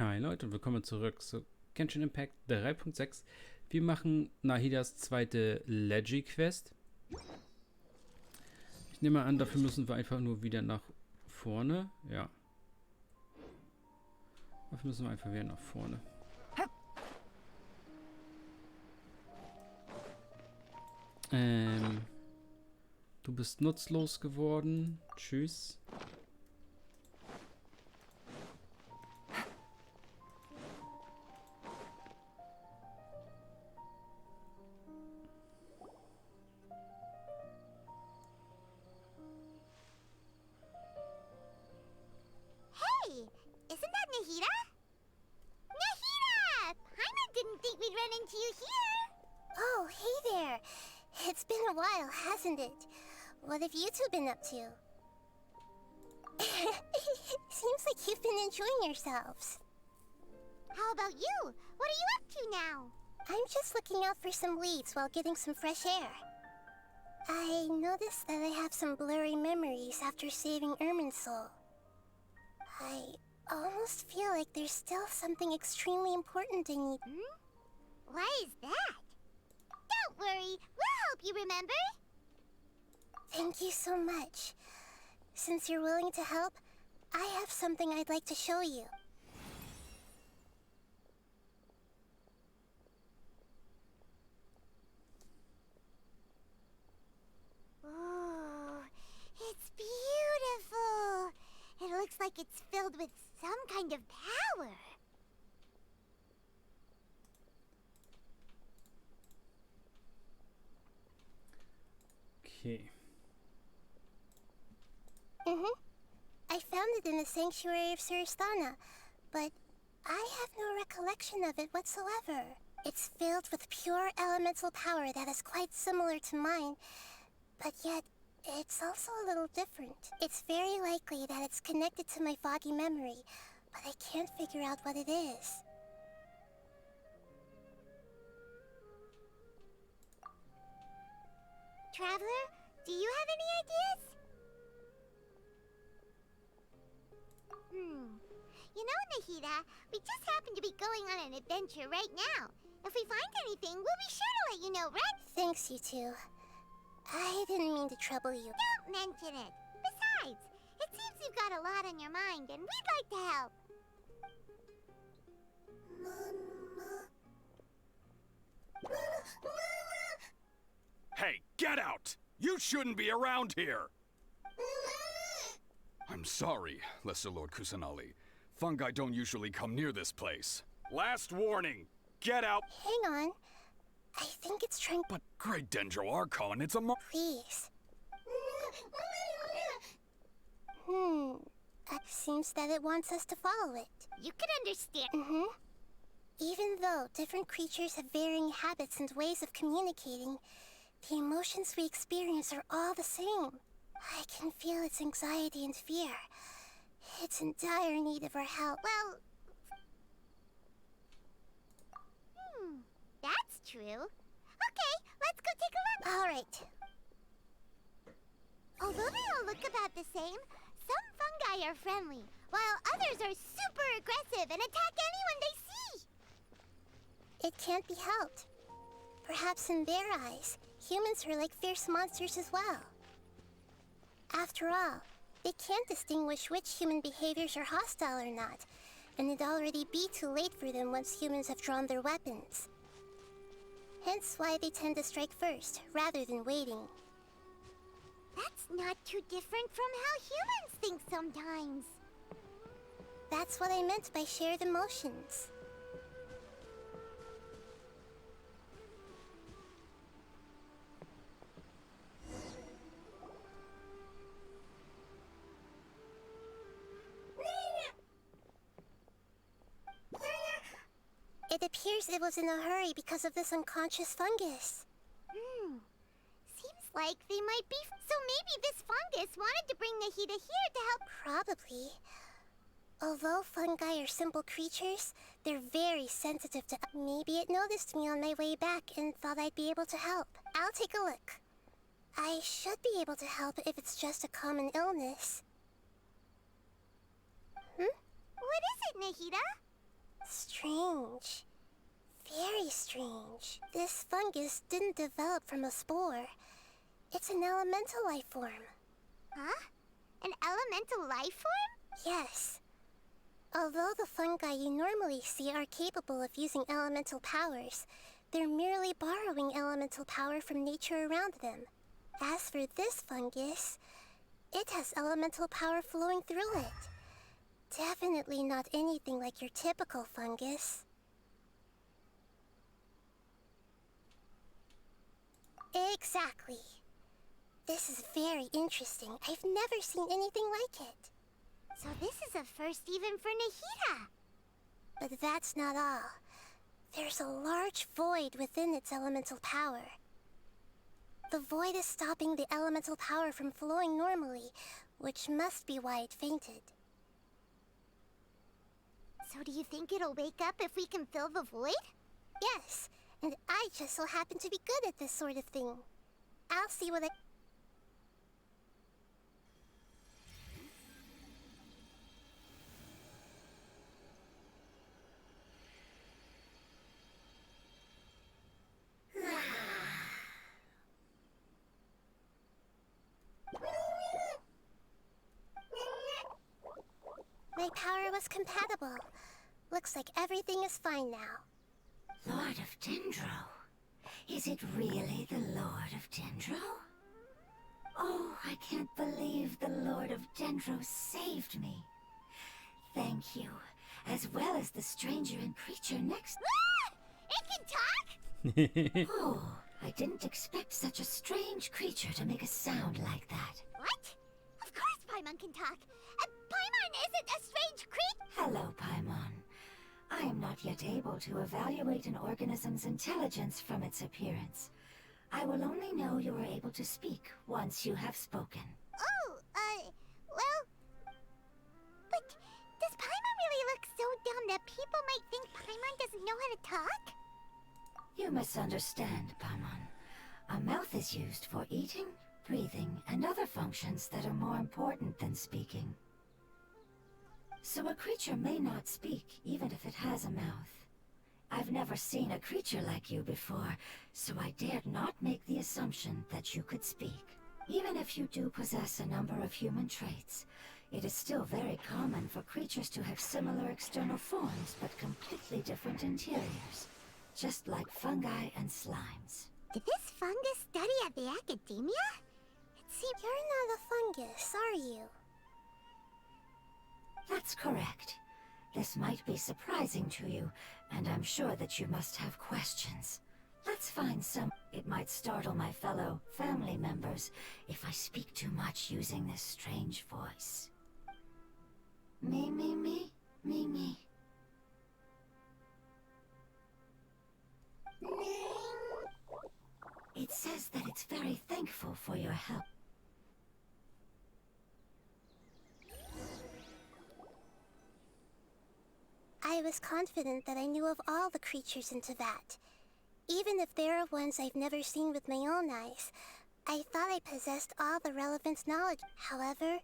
Hi Leute und willkommen zurück zu Genshin Impact 3.6. Wir machen Nahidas zweite Legy Quest. Ich nehme an, dafür müssen wir einfach nur wieder nach vorne. Ja. Dafür müssen wir einfach wieder nach vorne. Du bist nutzlos geworden. Tschüss. Hey, isn't that Nahida? Nahida! Paimon didn't think we'd run into you here. Oh, hey there. It's been a while, hasn't it? What have you two been up to? Seems like you've been enjoying yourselves. How about you? What are you up to now? I'm just looking out for some leads while getting some fresh air. I noticed that I have some blurry memories after saving Irminsul. I almost feel like there's still something extremely important I need. Why is that? Don't worry, we'll help you remember. Thank you so much. Since you're willing to help, I have something I'd like to show you. Oh, it's beautiful. It looks like it's filled with some kind of power. Okay. I found it in the sanctuary of Suristana, but I have no recollection of it whatsoever. It's filled with pure elemental power that is quite similar to mine, but yet it's also a little different. It's very likely that it's connected to my foggy memory, but I can't figure out what it is. Traveler, do you have any ideas? You know, Nahida, we just happen to be going on an adventure right now. If we find anything, we'll be sure to let you know, right? Thanks, you two. I didn't mean to trouble you. Don't mention it. Besides, it seems you've got a lot on your mind, and we'd like to help. Hey, get out! You shouldn't be around here! I'm sorry, Lesser Lord Kusanali. Fungi don't usually come near this place. Last warning! Get out! Hang on. I think it's trying... But Great Dendro Archon, it's a Please. It seems that it wants us to follow it. You can understand. Even though different creatures have varying habits and ways of communicating, the emotions we experience are all the same. I can feel its anxiety and fear. It's in dire need of our help. Well... that's true. Okay, let's go take a look. All right. Although they all look about the same, some fungi are friendly, while others are super aggressive and attack anyone they see. It can't be helped. Perhaps in their eyes, humans are like fierce monsters as well. After all, they can't distinguish which human behaviors are hostile or not, and it'd already be too late for them once humans have drawn their weapons. Hence why they tend to strike first, rather than waiting. That's not too different from how humans think sometimes. That's what I meant by shared emotions. It appears it was in a hurry because of this unconscious fungus. Seems like they might be... So maybe this fungus wanted to bring Nahida here to help... Probably. Although fungi are simple creatures, they're very sensitive to... Maybe it noticed me on my way back and thought I'd be able to help. I'll take a look. I should be able to help if it's just a common illness. What is it, Nahida? Strange. Very strange. This fungus didn't develop from a spore. It's an elemental life form. Huh? An elemental life form? Yes. Although the fungi you normally see are capable of using elemental powers, they're merely borrowing elemental power from nature around them. As for this fungus, it has elemental power flowing through it. Definitely not anything like your typical fungus. Exactly. This is very interesting. I've never seen anything like it. So this is a first even for Nahida. But that's not all. There's a large void within its elemental power. The void is stopping the elemental power from flowing normally, which must be why it fainted. So do you think it'll wake up if we can fill the void? Yes, and I just so happen to be good at this sort of thing. I'll see what I... My power was compatible. Looks like everything is fine now. Lord of Dendro? Is it really the Lord of Dendro? Oh, I can't believe the Lord of Dendro saved me. Thank you, as well as the stranger and creature next... Ah! It can talk? Oh, I didn't expect such a strange creature to make a sound like that. What? Of course Paimon can talk. Paimon isn't a strange creature. Hello, Paimon. I am not yet able to evaluate an organism's intelligence from its appearance. I will only know you are able to speak once you have spoken. Oh, well... But does Paimon really look so dumb that people might think Paimon doesn't know how to talk? You misunderstand, Paimon. A mouth is used for eating, breathing, and other functions that are more important than speaking. So a creature may not speak, even if it has a mouth. I've never seen a creature like you before, so I dared not make the assumption that you could speak. Even if you do possess a number of human traits, it is still very common for creatures to have similar external forms, but completely different interiors. Just like fungi and slimes. Did this fungus study at the academia? It seems you're not a fungus, are you? That's correct. This might be surprising to you, and I'm sure that you must have questions. Let's find some... It might startle my fellow family members if I speak too much using this strange voice. Me, me, me, me, me. It says that it's very thankful for your help. I was confident that I knew of all the creatures in Teyvat. Even if there are ones I've never seen with my own eyes, I thought I possessed all the relevant knowledge. However,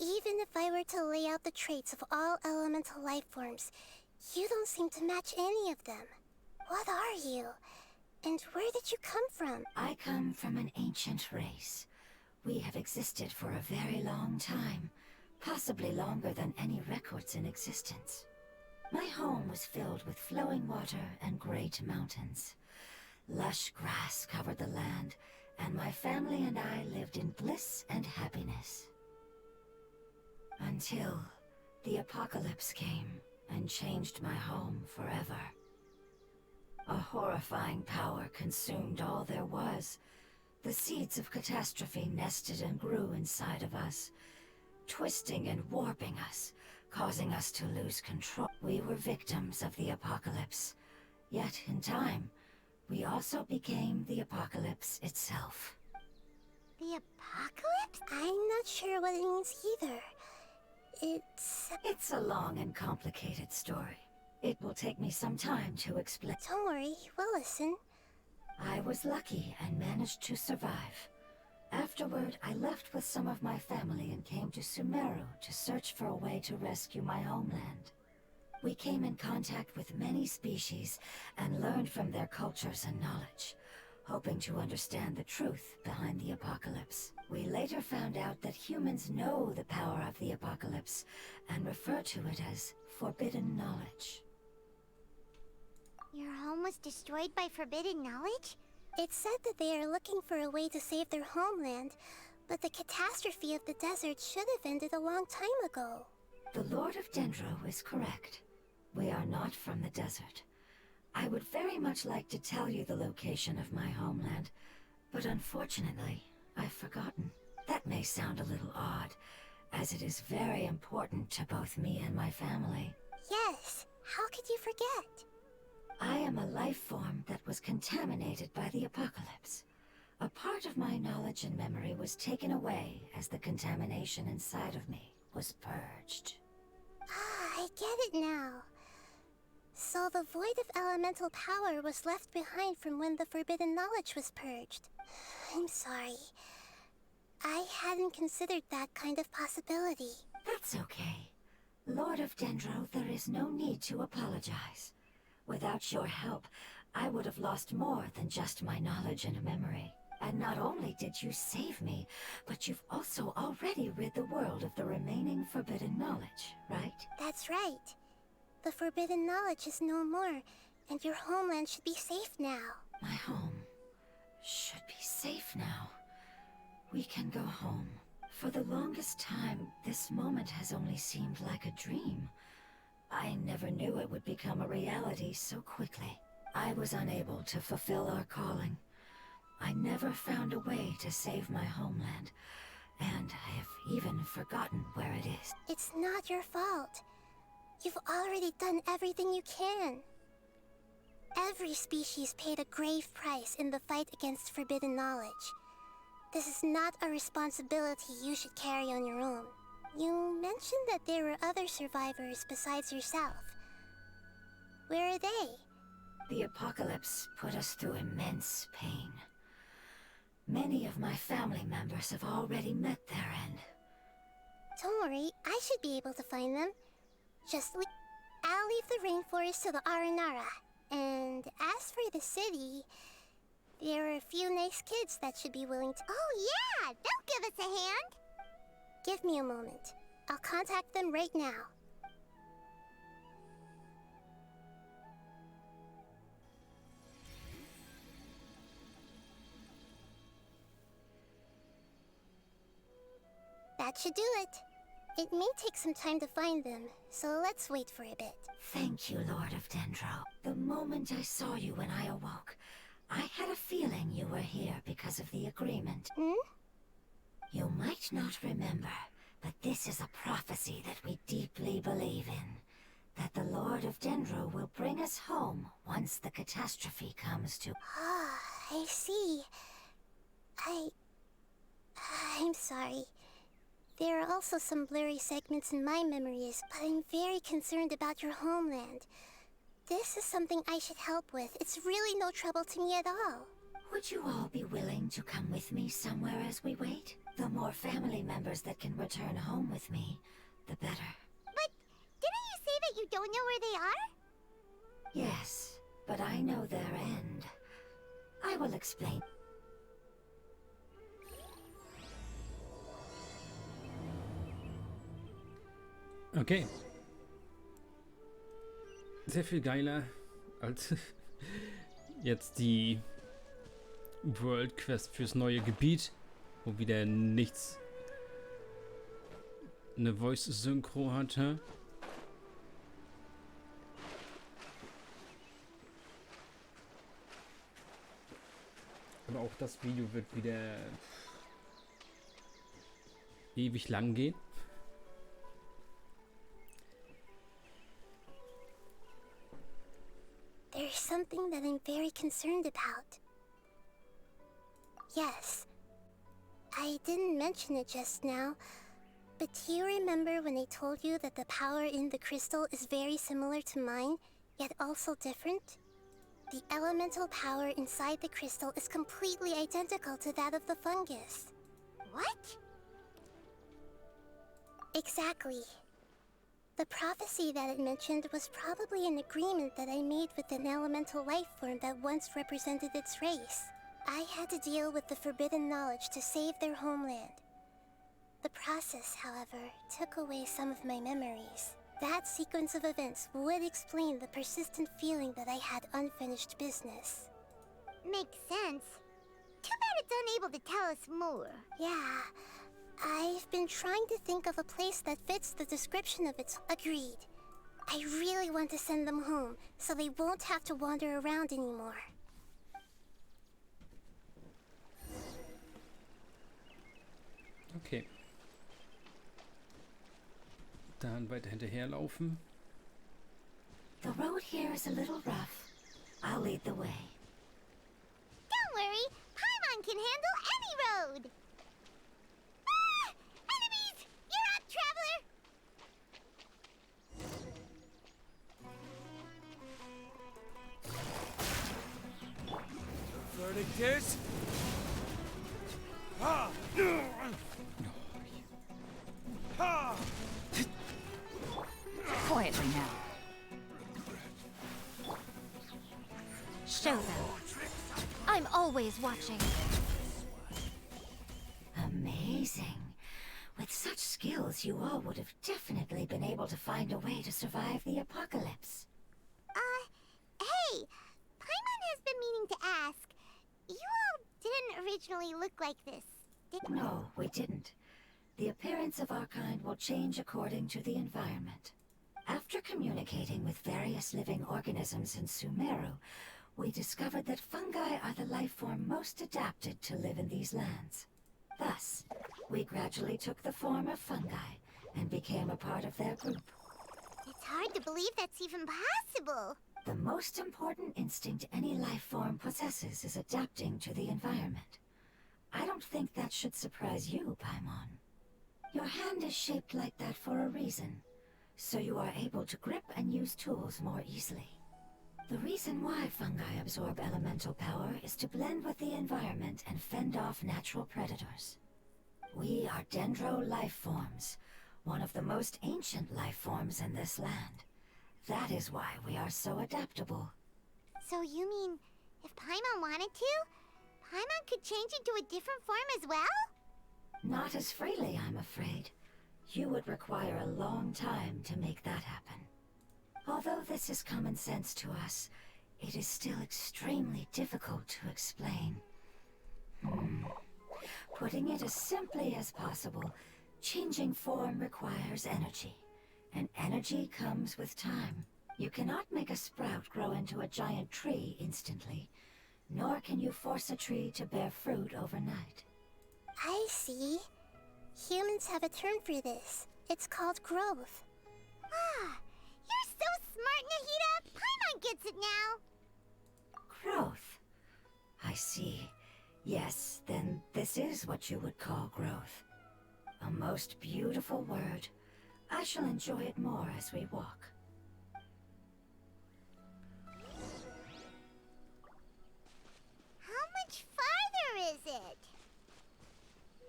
even if I were to lay out the traits of all elemental life forms, you don't seem to match any of them. What are you? And where did you come from? I come from an ancient race. We have existed for a very long time, possibly longer than any records in existence. My home was filled with flowing water and great mountains. Lush grass covered the land, and my family and I lived in bliss and happiness. Until the apocalypse came and changed my home forever. A horrifying power consumed all there was. The seeds of catastrophe nested and grew inside of us, twisting and warping us, causing us to lose control. We were victims of the apocalypse, yet in time, we also became the apocalypse itself. The apocalypse? I'm not sure what it means either. It's a long and complicated story. It will take me some time to explain. Don't worry, we'll listen. I was lucky and managed to survive. Afterward, I left with some of my family and came to Sumeru to search for a way to rescue my homeland. We came in contact with many species and learned from their cultures and knowledge, hoping to understand the truth behind the apocalypse. We later found out that humans know the power of the apocalypse and refer to it as forbidden knowledge. Your home was destroyed by forbidden knowledge? It said that they are looking for a way to save their homeland, but the catastrophe of the desert should have ended a long time ago. The Lord of Dendro is correct. We are not from the desert. I would very much like to tell you the location of my homeland, but unfortunately, I've forgotten. That may sound a little odd, as it is very important to both me and my family. Yes, how could you forget? I am a life form that was contaminated by the apocalypse. A part of my knowledge and memory was taken away as the contamination inside of me was purged. Ah, I get it now. So the void of elemental power was left behind from when the forbidden knowledge was purged. I'm sorry. I hadn't considered that kind of possibility. That's okay. Lord of Dendro, there is no need to apologize. Without your help, I would have lost more than just my knowledge and memory. And not only did you save me, but you've also already rid the world of the remaining forbidden knowledge, right? That's right. The forbidden knowledge is no more, and your homeland should be safe now. My home should be safe now. We can go home. For the longest time, this moment has only seemed like a dream. I never knew it would become a reality so quickly. I was unable to fulfill our calling. I never found a way to save my homeland, and I have even forgotten where it is. It's not your fault. You've already done everything you can. Every species paid a grave price in the fight against forbidden knowledge. This is not a responsibility you should carry on your own. You mentioned that there were other survivors besides yourself. Where are they? The apocalypse put us through immense pain. Many of my family members have already met their end. Don't worry, I should be able to find them. I'll leave the rainforest to the Aranara. And as for the city, there are a few nice kids that should be willing to... Oh yeah! They'll give us a hand! Give me a moment. I'll contact them right now. That should do it. It may take some time to find them, so let's wait for a bit. Thank you, Lord of Dendro. The moment I saw you when I awoke, I had a feeling you were here because of the agreement. Hmm? You might not remember, but this is a prophecy that we deeply believe in. That the Lord of Dendro will bring us home once the catastrophe comes to... Ah, I see. I'm sorry. There are also some blurry segments in my memories, but I'm very concerned about your homeland. This is something I should help with. It's really no trouble to me at all. Would you all be willing to come with me somewhere as we wait? The more family members that can return home with me, the better. But didn't you say that you don't know where they are? Yes, but I know their end. I will explain. Okay. Sehr viel geiler als jetzt die World Quest fürs neue Gebiet, wo wieder nichts eine Voice-Synchro hatte. Aber auch das Video wird wieder ewig lang gehen. There's something that I'm very concerned about. Yes. I didn't mention it just now, but do you remember when I told you that the power in the crystal is very similar to mine, yet also different? The elemental power inside the crystal is completely identical to that of the fungus. What? Exactly. The prophecy that it mentioned was probably an agreement that I made with an elemental life form that once represented its race. I had to deal with the forbidden knowledge to save their homeland. The process, however, took away some of my memories. That sequence of events would explain the persistent feeling that I had unfinished business. Makes sense. Too bad it's unable to tell us more. Yeah. I've been trying to think of a place that fits the description of its agreed. I really want to send them home, so they won't have to wander around anymore. Okay. Dann weiter hinterherlaufen. The road here is a little rough. I'll lead the way. Don't worry, Paimon can handle any road! Ah! Enemies! You're up, traveler! The verdict is... Ha! Ha! Quietly now. Show them. I'm always watching. Amazing. With such skills, you all would have definitely been able to find a way to survive the apocalypse. Hey! Paimon has been meaning to ask. You all didn't originally look like this, did you? No, we didn't. The appearance of our kind will change according to the environment. After communicating with various living organisms in Sumeru, we discovered that fungi are the life form most adapted to live in these lands. Thus, we gradually took the form of fungi and became a part of their group. It's hard to believe that's even possible. The most important instinct any life form possesses is adapting to the environment. I don't think that should surprise you, Paimon. Your hand is shaped like that for a reason, so you are able to grip and use tools more easily. The reason why fungi absorb elemental power is to blend with the environment and fend off natural predators. We are dendro life forms, one of the most ancient life forms in this land. That is why we are so adaptable. So you mean, if Paimon wanted to, Paimon could change into a different form as well? Not as freely, I'm afraid. You would require a long time to make that happen. Although this is common sense to us, it is still extremely difficult to explain. Putting it as simply as possible, changing form requires energy, and energy comes with time. You cannot make a sprout grow into a giant tree instantly, nor can you force a tree to bear fruit overnight. I see. Humans have a term for this. It's called growth. Ah, you're so smart, Nahida! Paimon gets it now! Growth. I see. Yes, then this is what you would call growth. A most beautiful word. I shall enjoy it more as we walk. How much farther is it?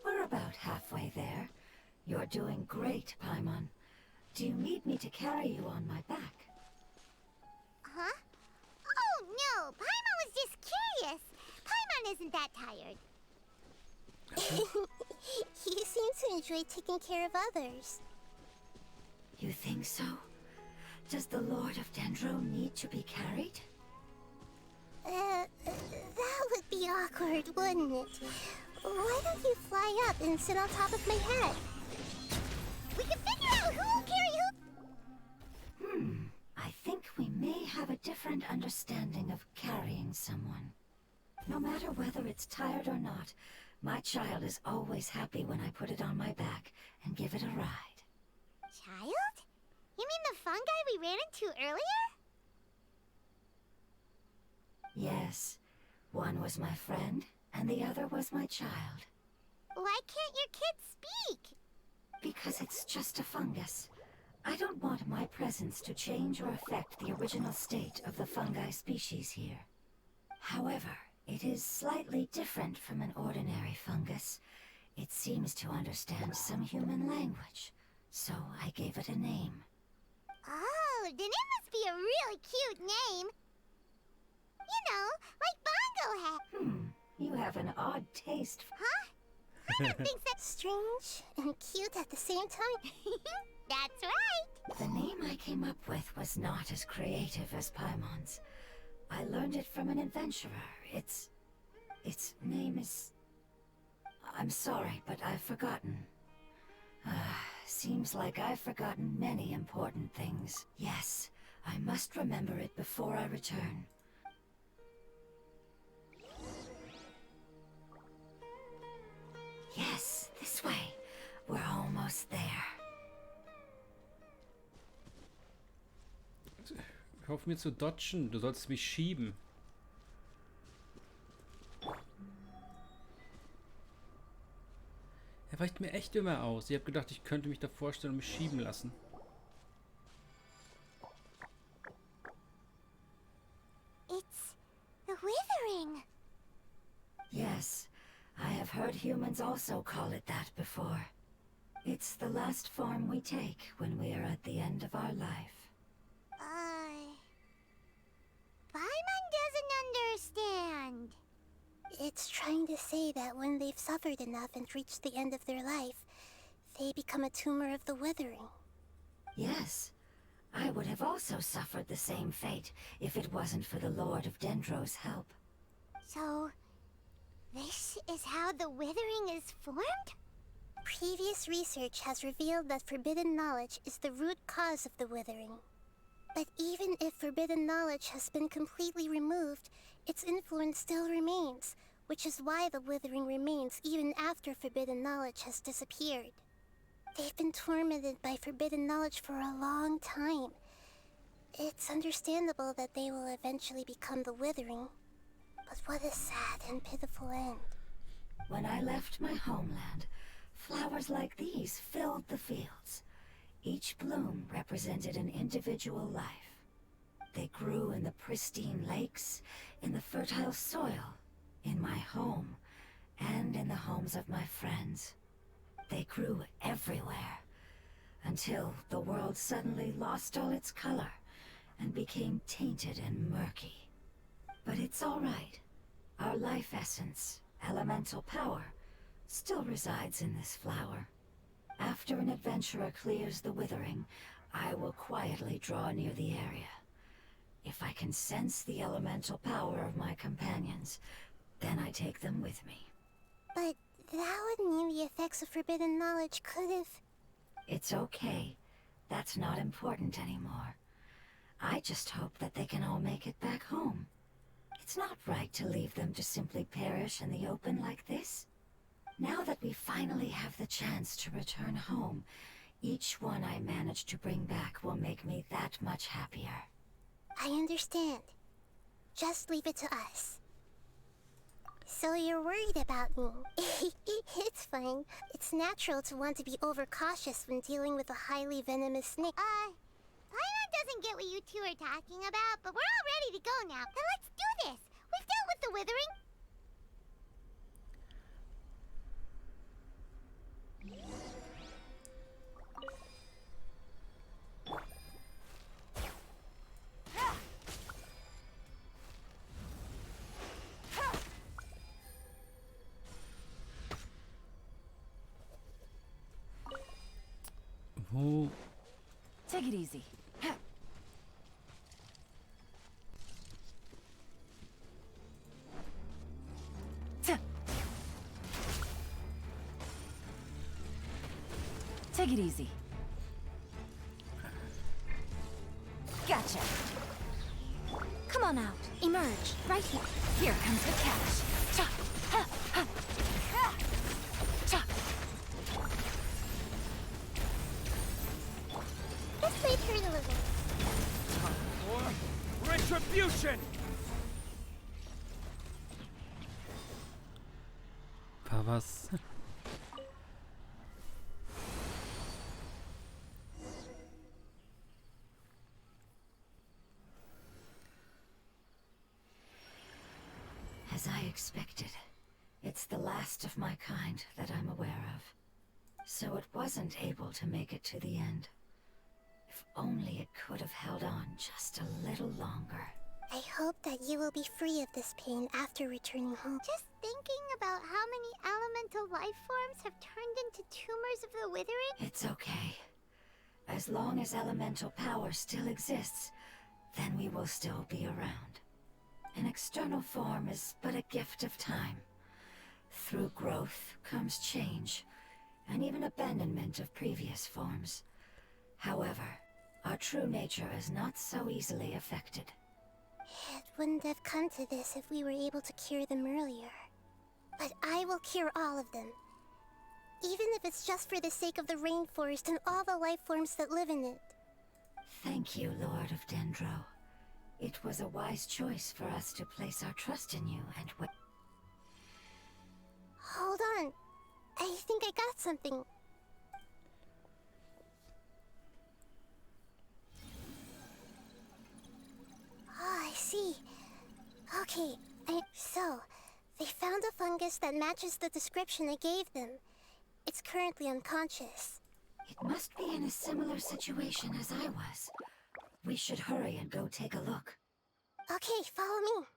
We're about halfway there. You're doing great, Paimon. Do you need me to carry you on my back? Huh? Oh no, Paimon was just curious. Paimon isn't that tired. You seem to enjoy taking care of others. You think so? Does the Lord of Dendro need to be carried? That would be awkward, wouldn't it? Why don't you fly up and sit on top of my head? We can figure out who will carry who. I think we may have a different understanding of carrying someone. No matter whether it's tired or not, my child is always happy when I put it on my back and give it a ride. Child? You mean the fungi we ran into earlier? Yes, one was my friend, and the other was my child. Why can't your kid speak? Because it's just a fungus. I don't want my presence to change or affect the original state of the fungi species here. However, it is slightly different from an ordinary fungus. It seems to understand some human language, so I gave it a name. then it must be a really cute name. You know, like Bongo Hat. You have an odd taste. Huh? I don't think that's strange and cute at the same time. That's right. The name I came up with was not as creative as Paimon's. I learned it from an adventurer. Its name is... I'm sorry, but I've forgotten. Seems like I've forgotten many important things. Yes, I must remember it before I return. Yes, this way. We're almost there. Hör auf mir zu dodgen, du sollst mich schieben. Er weicht mir echt immer aus. Ich habe gedacht, ich könnte mich da vorstellen und mich schieben lassen. It's the withering. Yes, I have heard humans also call it that before. It's the last form we take when we are at the end of our life. Paimon doesn't understand. It's trying to say that when they've suffered enough and reached the end of their life, they become a tumor of the withering. Yes, I would have also suffered the same fate if it wasn't for the Lord of Dendro's help. So, this is how the withering is formed? Previous research has revealed that forbidden knowledge is the root cause of the withering. But even if forbidden knowledge has been completely removed, its influence still remains, which is why the withering remains even after forbidden knowledge has disappeared. They've been tormented by forbidden knowledge for a long time. It's understandable that they will eventually become the withering. But what a sad and pitiful end. When I left my homeland, flowers like these filled the fields. Each bloom represented an individual life. They grew in the pristine lakes, in the fertile soil, in my home, and in the homes of my friends. They grew everywhere, until the world suddenly lost all its color and became tainted and murky. But it's all right. Our life essence, elemental power, still resides in this flower. After an adventurer clears the withering, I will quietly draw near the area. If I can sense the elemental power of my companions, then I take them with me. But that would mean the effects of forbidden knowledge could have... It's okay. That's not important anymore. I just hope that they can all make it back home. It's not right to leave them to simply perish in the open like this. Now that we finally have the chance to return home, each one I manage to bring back will make me that much happier. I understand. Just leave it to us. So you're worried about me. It's fine. It's natural to want to be overcautious when dealing with a highly venomous snake. Paimon doesn't get what you two are talking about, but we're all ready to go now. Then let's do this. We've dealt with the withering. Wo? Take it easy. Take it easy. Gotcha. Come on out. Emerge. Right here. Here comes the catch. Cha! Ha! Ha! Ha! Cha! Let's wait for a little. For retribution! War was? As I expected, it's the last of my kind that I'm aware of. So it wasn't able to make it to the end. If only it could have held on just a little longer. I hope that you will be free of this pain after returning home. Just thinking about how many elemental life forms have turned into tumors of the withering? It's okay. As long as elemental power still exists, then we will still be around. An external form is but a gift of time. Through growth comes change, and even abandonment of previous forms. However, our true nature is not so easily affected. It wouldn't have come to this if we were able to cure them earlier. But I will cure all of them. Even if it's just for the sake of the rainforest and all the life forms that live in it. Thank you, Lord of Dendro. It was a wise choice for us to place our trust in you and Hold on. I think I got something. Oh, I see. Okay, so, they found a fungus that matches the description I gave them. It's currently unconscious. It must be in a similar situation as I was. We should hurry and go take a look. Okay, follow me.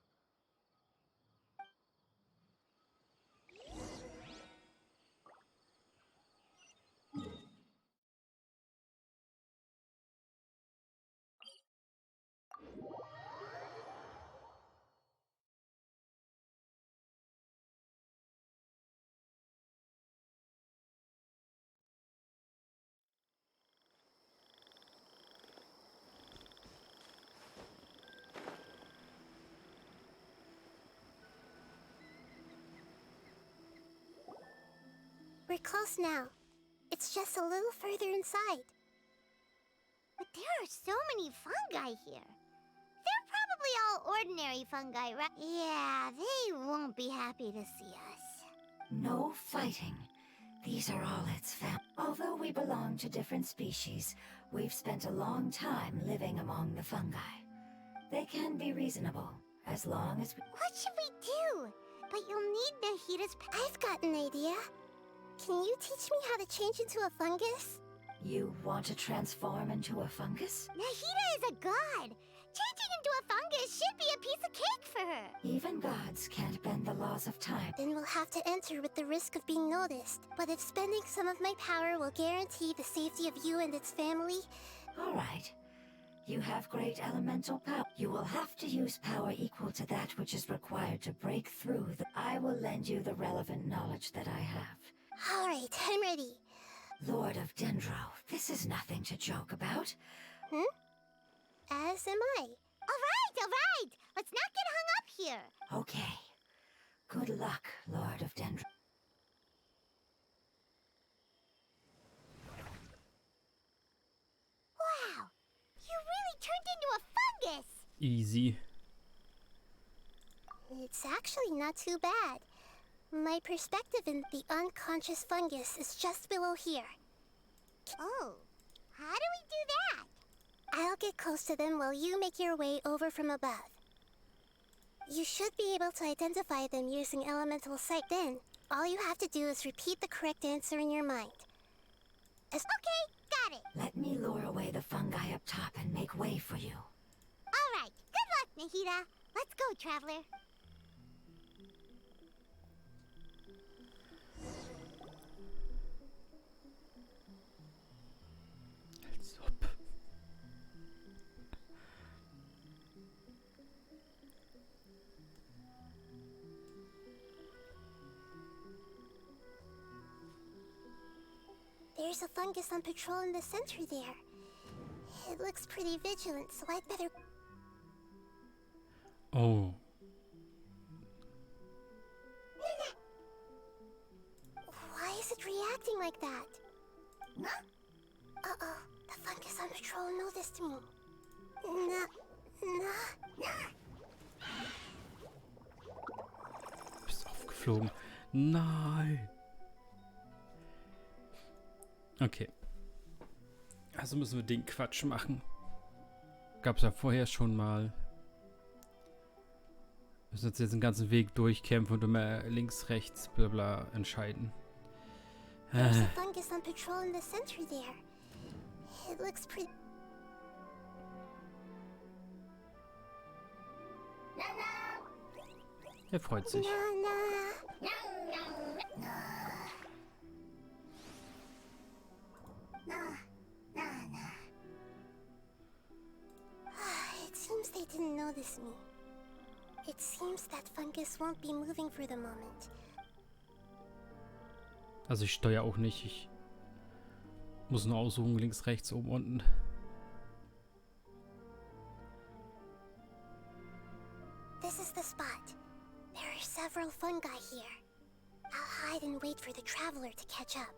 We're close now. It's just a little further inside. But there are so many fungi here. They're probably all ordinary fungi, right? Yeah, they won't be happy to see us. No fighting. These are all its fam. Although we belong to different species, we've spent a long time living among the fungi. They can be reasonable, as long as we... What should we do? But you'll need Nahida's... I've got an idea. Can you teach me how to change into a fungus? You want to transform into a fungus? Nahida is a god. Changing into a fungus should be a piece of cake for her. Even gods can't bend the laws of time. Then we'll have to enter with the risk of being noticed. But if spending some of my power will guarantee the safety of you and its family... All right. You have great elemental power. You will have to use power equal to that which is required to break through the... I will lend you the relevant knowledge that I have. All right, I'm ready. Lord of Dendro, this is nothing to joke about. As am I. All right. Let's not get hung up here. Okay. Good luck, Lord of Dendro. Wow, you really turned into a fungus. Easy. It's actually not too bad. My perspective in the unconscious fungus is just below here. Oh, how do we do that? I'll get close to them while you make your way over from above. You should be able to identify them using elemental sight. Then, all you have to do is repeat the correct answer in your mind. Okay, got it. Let me lure away the fungi up top and make way for you. All right, good luck, Nahida. Let's go, traveler. Als ob. There's a fungus on patrol in the center there. It looks pretty vigilant, so I'd better... Oh. Why is it reacting like that? Uh-oh, the fungus on patrol noticed me. Bist aufgeflogen. Nein. Okay. Also müssen wir den Quatsch machen. Gab's ja vorher schon mal. Müssen uns jetzt den ganzen Weg durchkämpfen und immer links, rechts, bla bla entscheiden. There's a fungus on patrol in the center there. It looks pretty... Er freut sich. It seems they didn't notice me. It seems that fungus won't be moving for the moment. Also ich steuere auch nicht. Ich muss nur aussuchen, links, rechts, oben, unten. This is the spot. There are several fungi here. I'll hide and wait for the traveler to catch up.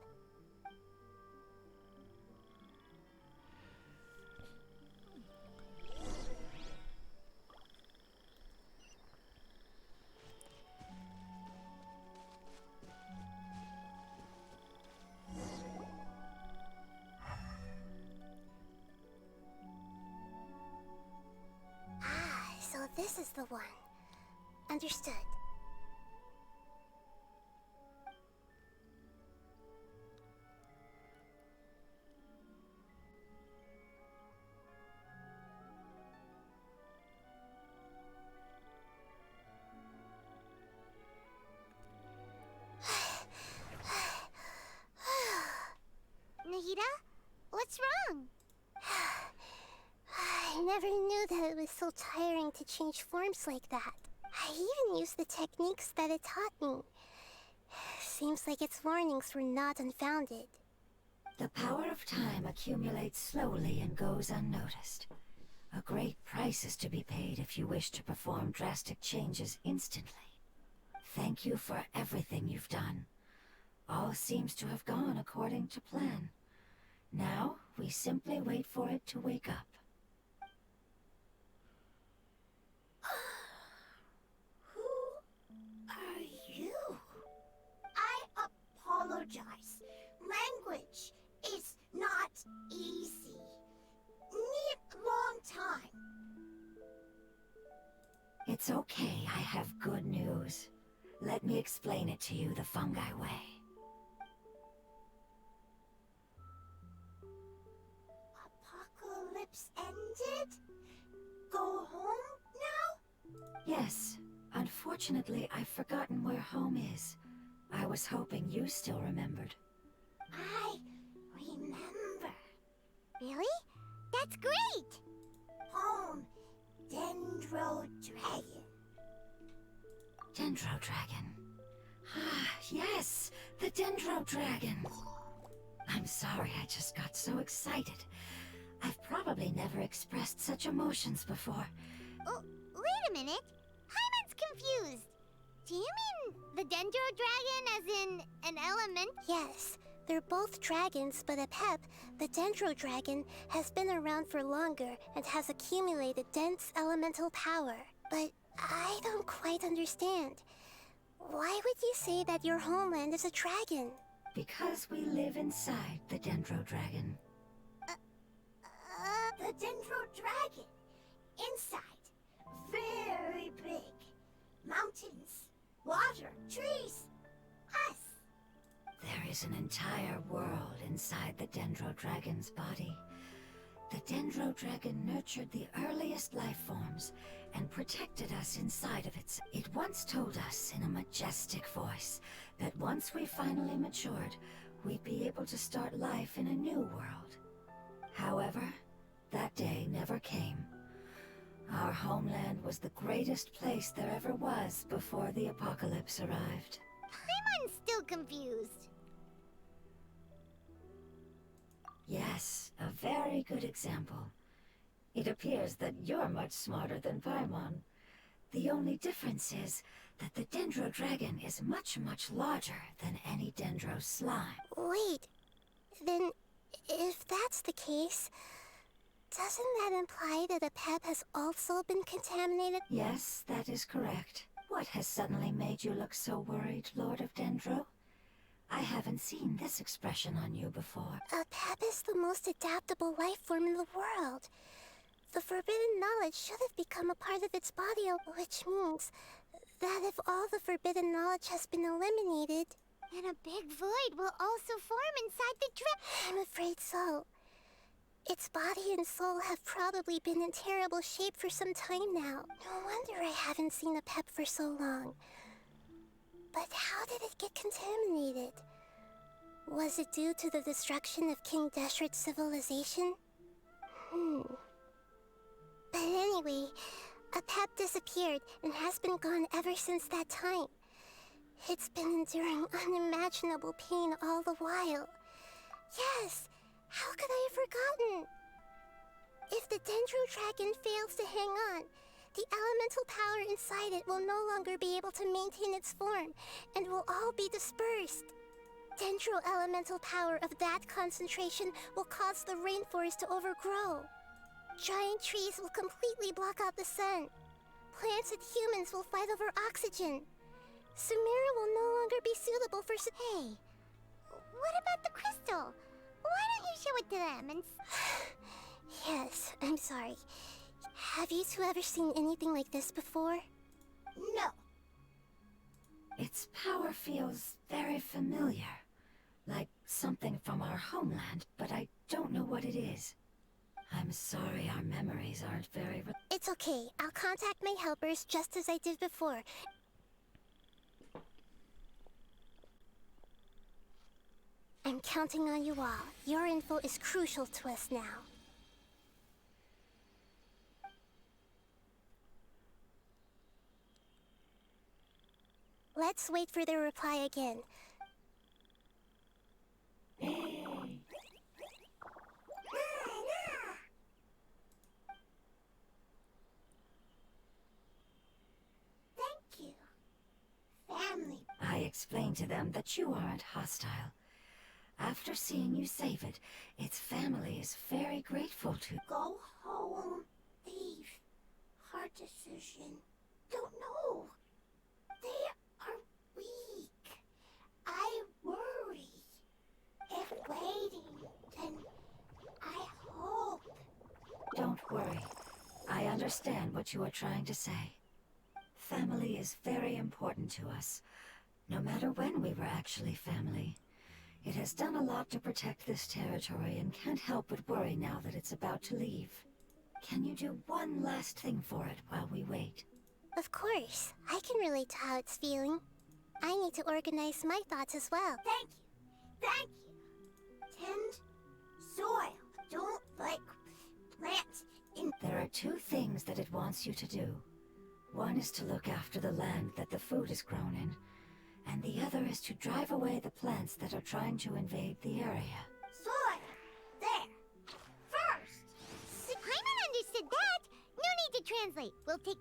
So this is the one. Understood. Nahida? What's wrong? I never knew that it was so tiring to change forms like that. I even used the techniques that it taught me. Seems like its warnings were not unfounded. The power of time accumulates slowly and goes unnoticed. A great price is to be paid if you wish to perform drastic changes instantly. Thank you for everything you've done. All seems to have gone according to plan. Now, we simply wait for it to wake up. Who are you? I apologize. Language is not easy. Need long time. It's okay, I have good news. Let me explain it to you the fungi way. Apocalypse ended? Go home now? Yes. Unfortunately, I've forgotten where home is. I was hoping you still remembered. I remember. Really? That's great! Home, Dendro Dragon. Dendro Dragon. Ah, yes, the Dendro Dragon. I'm sorry, I just got so excited. I've probably never expressed such emotions before. Oh, wait a minute. Hyman's confused. Do you mean the Dendro Dragon as in an element? Yes, they're both dragons, but a pep, the Dendro Dragon, has been around for longer and has accumulated dense elemental power. But I don't quite understand. Why would you say that your homeland is a dragon? Because we live inside the Dendro Dragon. The Dendro Dragon. Inside. Very big. Mountains. Water. Trees. Us. There is an entire world inside the Dendro Dragon's body. The Dendro Dragon nurtured the earliest life forms and protected us inside of it. It once told us in a majestic voice that once we finally matured, we'd be able to start life in a new world. However, that day never came. Our homeland was the greatest place there ever was before the apocalypse arrived. I'm still confused. Yes, a very good example. It appears that you're much smarter than Paimon. The only difference is that the Dendro Dragon is much, much larger than any Dendro slime. Wait, then if that's the case, doesn't that imply that a pep has also been contaminated? Yes, that is correct. What has suddenly made you look so worried, Lord of Dendro? I haven't seen this expression on you before. A pep is the most adaptable life form in the world. The forbidden knowledge should have become a part of its body, which means that if all the forbidden knowledge has been eliminated, then a big void will also form inside the I'm afraid so. Its body and soul have probably been in terrible shape for some time now. No wonder I haven't seen a pep for so long. But how did it get contaminated? Was it due to the destruction of King Deshret's civilization? But anyway, a pep disappeared and has been gone ever since that time. It's been enduring unimaginable pain all the while. Yes, how could I have forgotten? If the Dendro Dragon fails to hang on, the elemental power inside it will no longer be able to maintain its form and will all be dispersed. Dendro elemental power of that concentration will cause the rainforest to overgrow. Giant trees will completely block out the sun. Plants and humans will fight over oxygen. Sumeru will no longer be suitable for Hey, what about the crystal? Why don't you show it to them and... Yes, I'm sorry. Have you two ever seen anything like this before? No. Its power feels very familiar. Like something from our homeland, but I don't know what it is. I'm sorry our memories aren't very... It's okay. I'll contact my helpers just as I did before. I'm counting on you all. Your info is crucial to us now. Let's wait for their reply again. Thank you. Family. I explained to them that you aren't hostile. After seeing you save it, its family is very grateful to... Go home. Leave. Hard decision. Don't know. They are weak. I worry. If waiting, then I hope. Don't worry. I understand what you are trying to say. Family is very important to us, no matter when we were actually family. It has done a lot to protect this territory and can't help but worry now that it's about to leave. Can you do one last thing for it while we wait? Of course. I can relate to how it's feeling. I need to organize my thoughts as well. Thank you. Thank you. Tend soil. Don't like plants in... There are two things that it wants you to do. One is to look after the land that the food is grown in, and the other is to drive away the plants that are trying to invade the area. Soil. There. First. Paimon understood that. No need to translate. We'll take...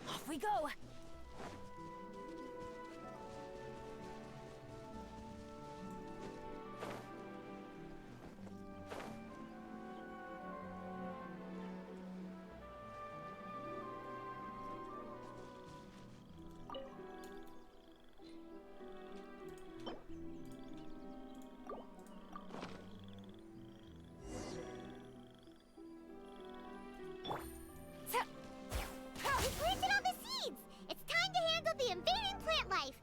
Off we go! We planted all the seeds! It's time to handle the invading plant life!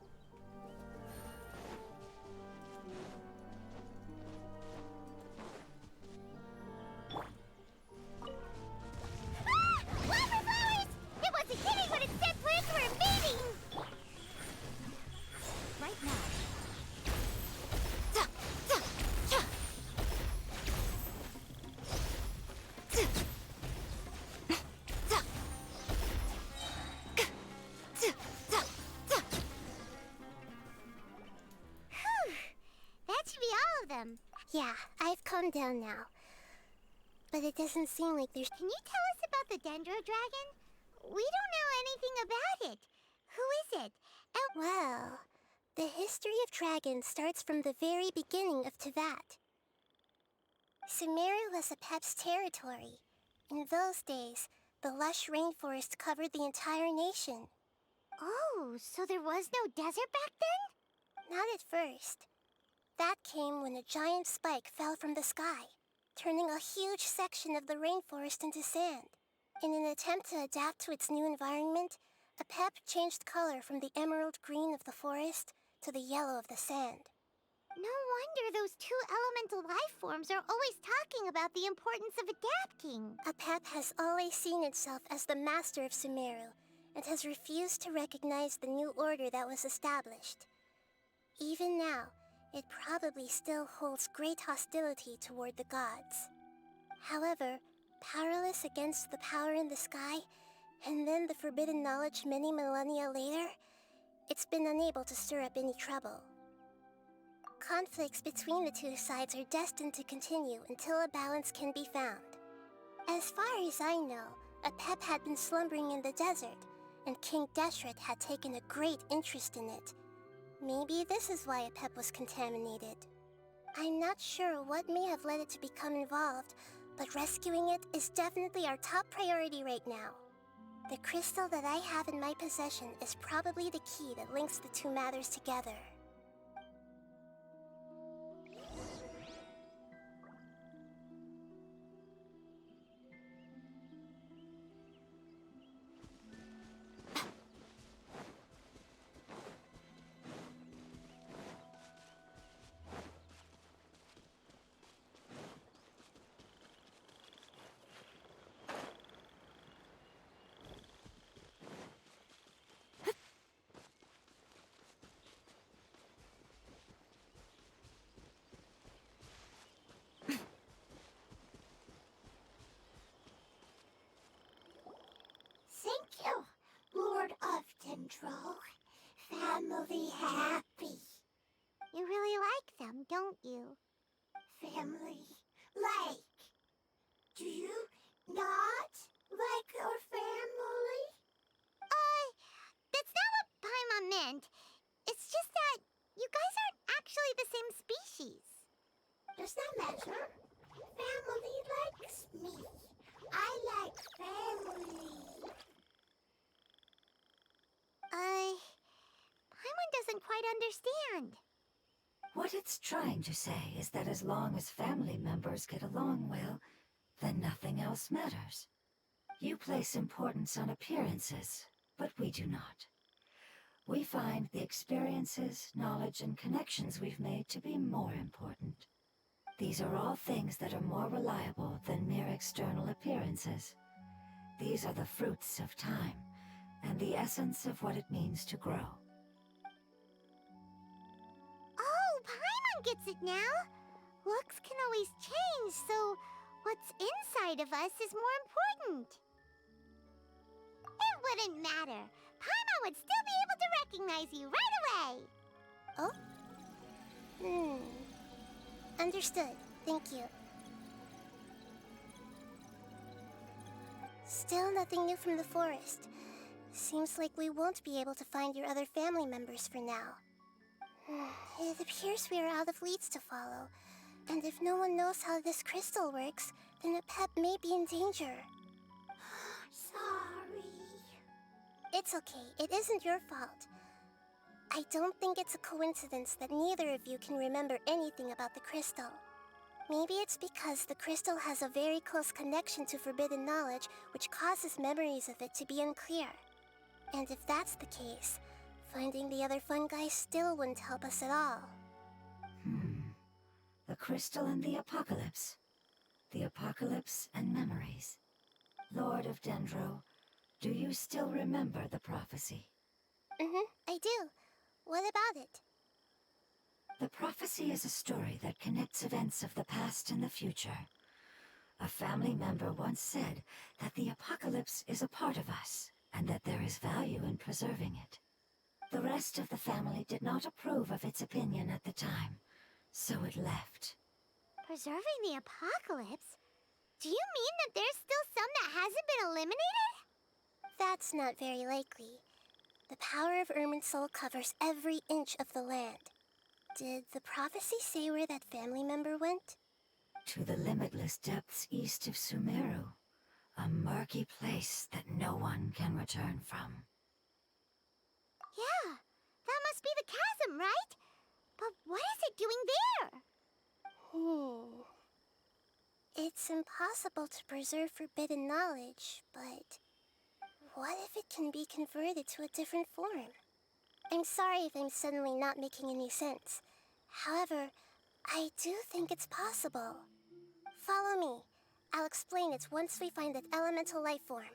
Ah! Lava flowers! It wasn't kidding when it said plants were invading! Right now. Whew. That should be all of them. Yeah, I've calmed down now. But it doesn't seem like there's... Can you tell us about the Dendro Dragon? We don't know anything about it. Who is it? And... Well, the history of dragons starts from the very beginning of Teyvat. Sumeru was a Pep's territory. In those days, the lush rainforest covered the entire nation. Oh, so there was no desert back then? Not at first. That came when a giant spike fell from the sky, turning a huge section of the rainforest into sand. In an attempt to adapt to its new environment, a pep changed color from the emerald green of the forest to the yellow of the sand. No wonder those two elemental life forms are always talking about the importance of adapting. A pep has always seen itself as the master of Sumeru, and has refused to recognize the new order that was established. Even now, it probably still holds great hostility toward the gods. However, powerless against the power in the sky, and then the forbidden knowledge many millennia later, it's been unable to stir up any trouble. Conflicts between the two sides are destined to continue until a balance can be found. As far as I know, a pep had been slumbering in the desert, and King Deshret had taken a great interest in it. Maybe this is why a pep was contaminated. I'm not sure what may have led it to become involved, but rescuing it is definitely our top priority right now. The crystal that I have in my possession is probably the key that links the two matters together. Thank you, Lord of Dendro. Family happy. You really like them, don't you? Family like. Do you not like your family? That's not what Paimon meant. It's just that you guys aren't actually the same species. Does that matter? Family likes me. I like family. Paimon doesn't quite understand. What it's trying to say is that as long as family members get along well, then nothing else matters. You place importance on appearances, but we do not. We find the experiences, knowledge, and connections we've made to be more important. These are all things that are more reliable than mere external appearances. These are the fruits of time, and the essence of what it means to grow. Oh, Paimon gets it now. Looks can always change, so what's inside of us is more important. It wouldn't matter. Paimon would still be able to recognize you right away. Oh? Understood. Thank you. Still nothing new from the forest. Seems like we won't be able to find your other family members for now. It appears we are out of leads to follow. And if no one knows how this crystal works, then a pep may be in danger. Sorry. It's okay. It isn't your fault. I don't think it's a coincidence that neither of you can remember anything about the crystal. Maybe it's because the crystal has a very close connection to forbidden knowledge, which causes memories of it to be unclear. And if that's the case, finding the other fungi still wouldn't help us at all. The crystal and the apocalypse. The apocalypse and memories. Lord of Dendro, do you still remember the prophecy? I do. What about it? The prophecy is a story that connects events of the past and the future. A family member once said that the apocalypse is a part of us, and that there is value in preserving it. The rest of the family did not approve of its opinion at the time, so it left. Preserving the apocalypse? Do you mean that there's still some that hasn't been eliminated? That's not very likely. The power of Irminsul covers every inch of the land. Did the prophecy say where that family member went? To the limitless depths east of Sumeru, a murky place that no one can return from. Yeah, that must be the chasm, right? But what is it doing there? It's impossible to preserve forbidden knowledge, but what if it can be converted to a different form? I'm sorry if I'm suddenly not making any sense. However, I do think it's possible. Follow me. I'll explain it once we find that elemental life form.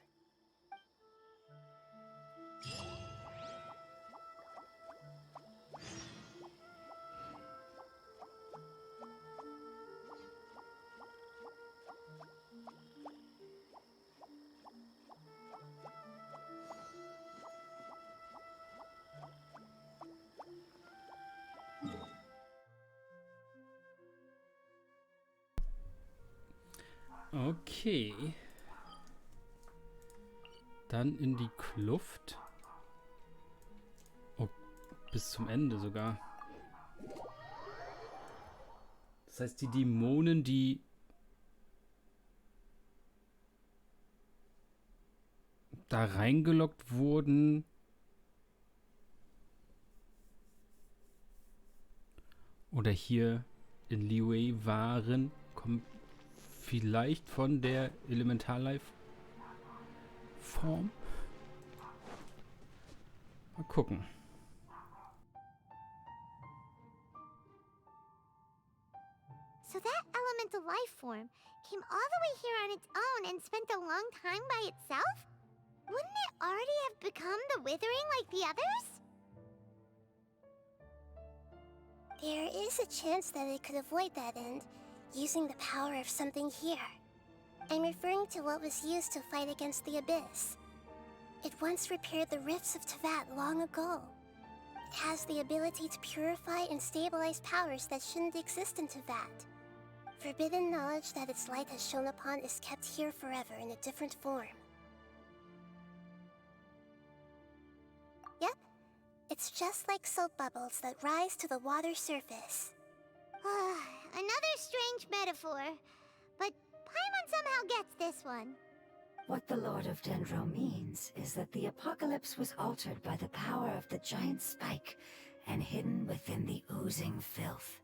Okay. Dann in die Kluft. Oh, bis zum Ende sogar. Das heißt, die Dämonen, die da reingelockt wurden, oder hier in Legy waren, kommen vielleicht von der Elementarlife-Form. Mal gucken. So that elemental life form came all the way here on its own and spent a long time by itself? Wouldn't it already have become the Withering like the others? There is a chance that it could avoid that end, using the power of something here. I'm referring to what was used to fight against the Abyss. It once repaired the rifts of Teyvat long ago. It has the ability to purify and stabilize powers that shouldn't exist in Teyvat. Forbidden knowledge that its light has shone upon is kept here forever in a different form. Yep, it's just like soap bubbles that rise to the water surface. Another strange metaphor, but Paimon somehow gets this one. What the Lord of Dendro means is that the apocalypse was altered by the power of the giant spike and hidden within the oozing filth.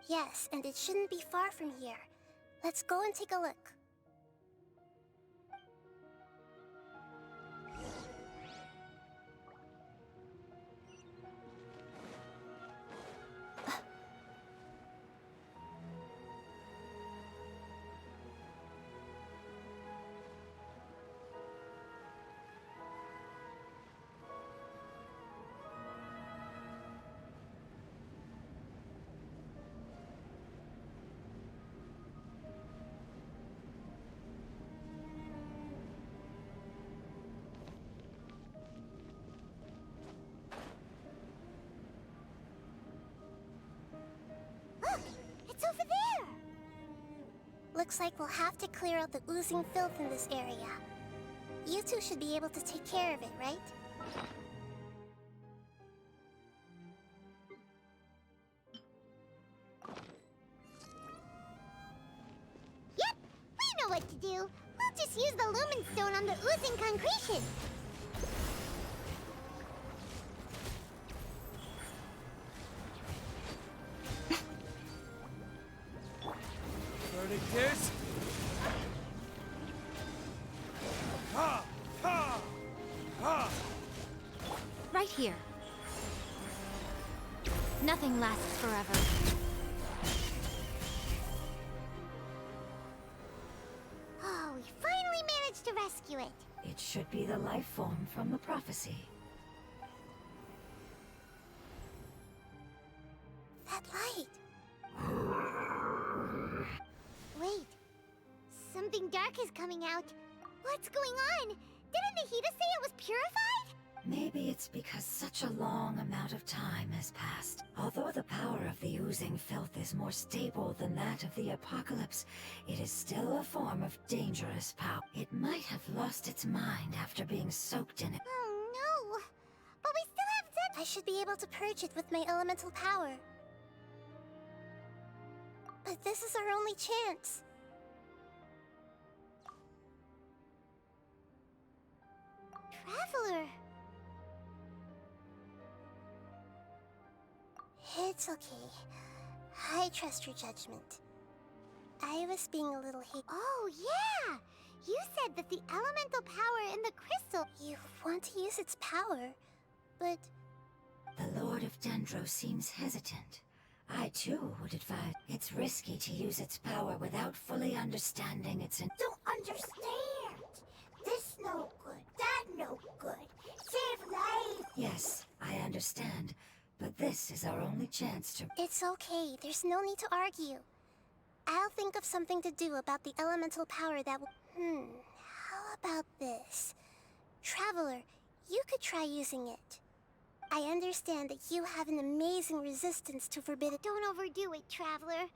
Yes, and it shouldn't be far from here. Let's go and take a look. It's over there! Looks like we'll have to clear out the oozing filth in this area. You two should be able to take care of it, right? Yep! We know what to do! We'll just use the lumen stone on the oozing concretion! This? Ha! Ha! Ha! Right here. Nothing lasts forever. Oh, we finally managed to rescue it. It should be the life form from the prophecy. That light. Wait. Something dark is coming out. What's going on? Didn't Nahida say it was purified? Maybe it's because such a long amount of time has passed. Although the power of the oozing filth is more stable than that of the apocalypse, it is still a form of dangerous power. It might have lost its mind after being soaked in it. Oh no. But we still have time. I should be able to purge it with my elemental power. But this is our only chance. Traveler. It's okay. I trust your judgment. I was being a little Oh, yeah! You said that the elemental power in the crystal... You want to use its power, but... The Lord of Dendro seems hesitant. I too would advise it's risky to use its power without fully understanding its Don't understand! This no good, that no good. Save life! Yes, I understand. But this is our only chance to... It's okay, there's no need to argue. I'll think of something to do about the elemental power that will... how about this? Traveler, you could try using it. I understand that you have an amazing resistance to forbidden... Don't overdo it, Traveler.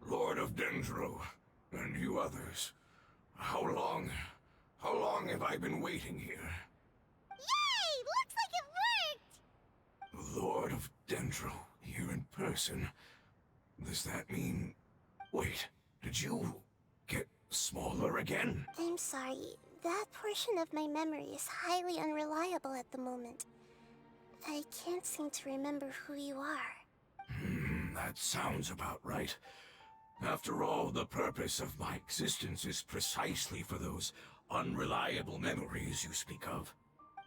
Lord of Dendro, and you others, how long have I been waiting here? Yay! Looks like it worked! Lord of Dendro, here in person. Does that mean... Wait, did you get smaller again? I'm sorry, that portion of my memory is highly unreliable at the moment. I can't seem to remember who you are. That sounds about right. After all, the purpose of my existence is precisely for those unreliable memories you speak of.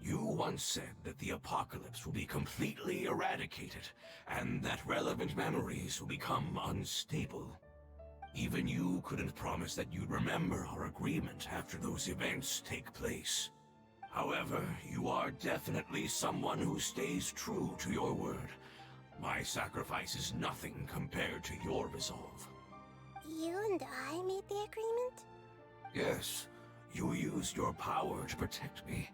You once said that the apocalypse will be completely eradicated, and that relevant memories will become unstable. Even you couldn't promise that you'd remember our agreement after those events take place. However, you are definitely someone who stays true to your word. My sacrifice is nothing compared to your resolve. You and I made the agreement? Yes, you used your power to protect me.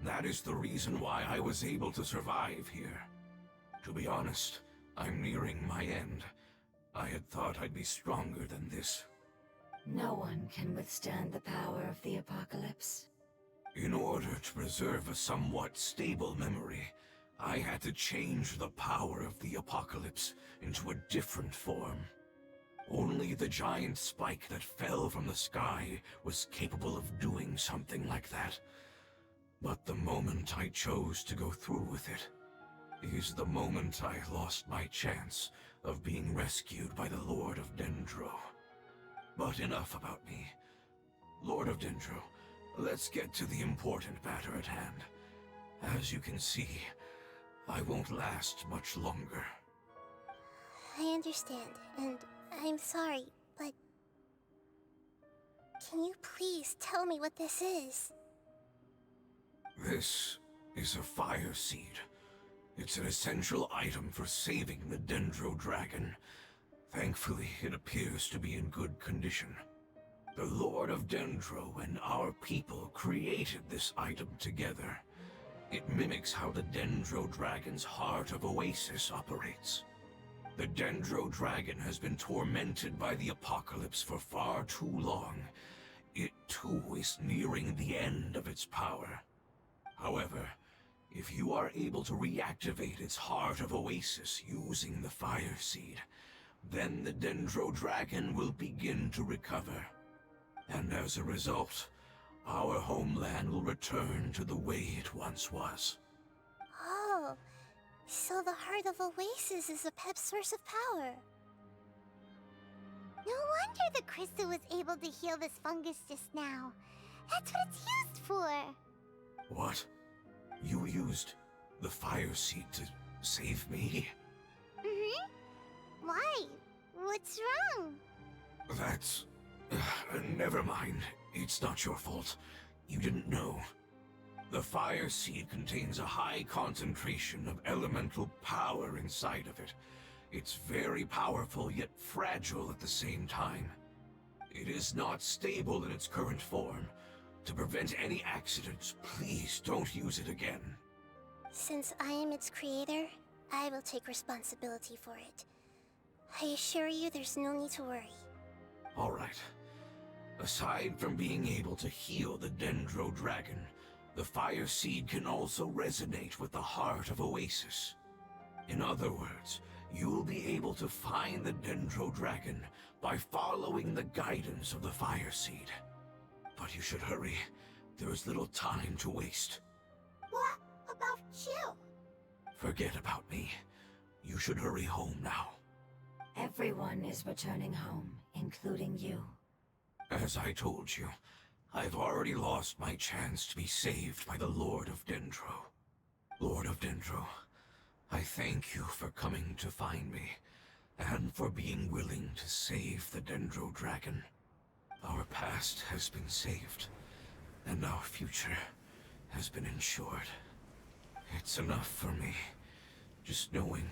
That is the reason why I was able to survive here. To be honest, I'm nearing my end. I had thought I'd be stronger than this. No one can withstand the power of the apocalypse. In order to preserve a somewhat stable memory, I had to change the power of the apocalypse into a different form. Only the giant spike that fell from the sky was capable of doing something like that. But the moment I chose to go through with it is the moment I lost my chance of being rescued by the Lord of Dendro. But enough about me. Lord of Dendro, let's get to the important matter at hand. As you can see, I won't last much longer. I understand, and I'm sorry, but... Can you please tell me what this is? This is a fire seed. It's an essential item for saving the Dendro Dragon. Thankfully, it appears to be in good condition. The Lord of Dendro and our people created this item together. It mimics how the Dendro Dragon's Heart of Oasis operates. The Dendro Dragon has been tormented by the apocalypse for far too long. It too is nearing the end of its power. However, if you are able to reactivate its Heart of Oasis using the Fire Seed, then the Dendro Dragon will begin to recover. And as a result, our homeland will return to the way it once was. Oh, so the Heart of Oasis is a pep source of power. No wonder the crystal was able to heal this fungus just now. That's what it's used for. What? You used the Fire Seed to save me? Mm-hmm. Why? What's wrong? That's... never mind. It's not your fault. You didn't know. The Fire Seed contains a high concentration of elemental power inside of it. It's very powerful, yet fragile at the same time. It is not stable in its current form. To prevent any accidents, please don't use it again. Since I am its creator, I will take responsibility for it. I assure you there's no need to worry. Alright. Aside from being able to heal the Dendro Dragon, The fire seed can also resonate with the heart of Oasis. In other words, you'll be able to find the Dendro Dragon by following the guidance of the fire seed. But you should hurry. There is little time to waste. What about you? Forget about me. You should hurry home now. Everyone is returning home, including you. As I told you, I've already lost my chance to be saved by the Lord of Dendro. Lord of Dendro, I thank you for coming to find me, and for being willing to save the Dendro Dragon. Our past has been saved, and our future has been ensured. It's enough for me, just knowing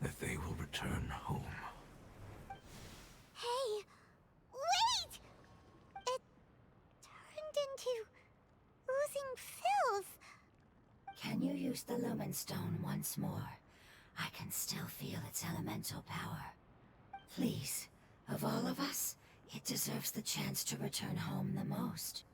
that they will return home. Hey, wait! It turned into oozing filth. Can you use the Lumen Stone once more? I can still feel its elemental power. Please, of all of us, it deserves the chance to return home the most.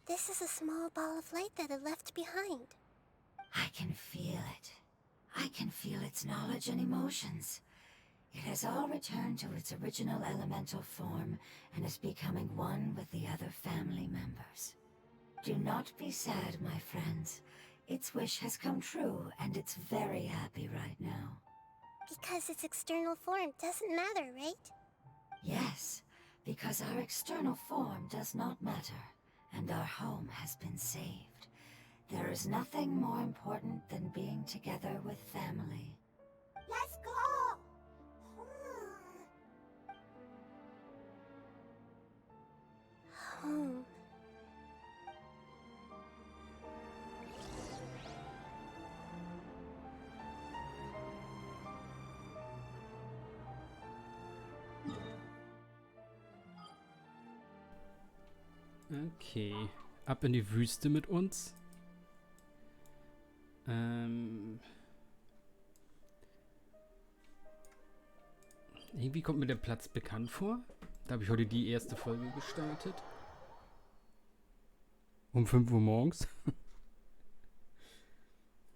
This is a small ball of light that it left behind. I can feel it. I can feel its knowledge and emotions. It has all returned to its original elemental form and is becoming one with the other family members. Do not be sad, my friends. Its wish has come true, and it's very happy right now. Because its external form doesn't matter, right? Yes, because our external form does not matter, and our home has been saved. There is nothing more important than being together with family. Let's go! Home. Okay, ab in die Wüste mit uns. Irgendwie kommt mir der Platz bekannt vor. Da habe ich heute die erste Folge gestartet. Um 5 Uhr morgens.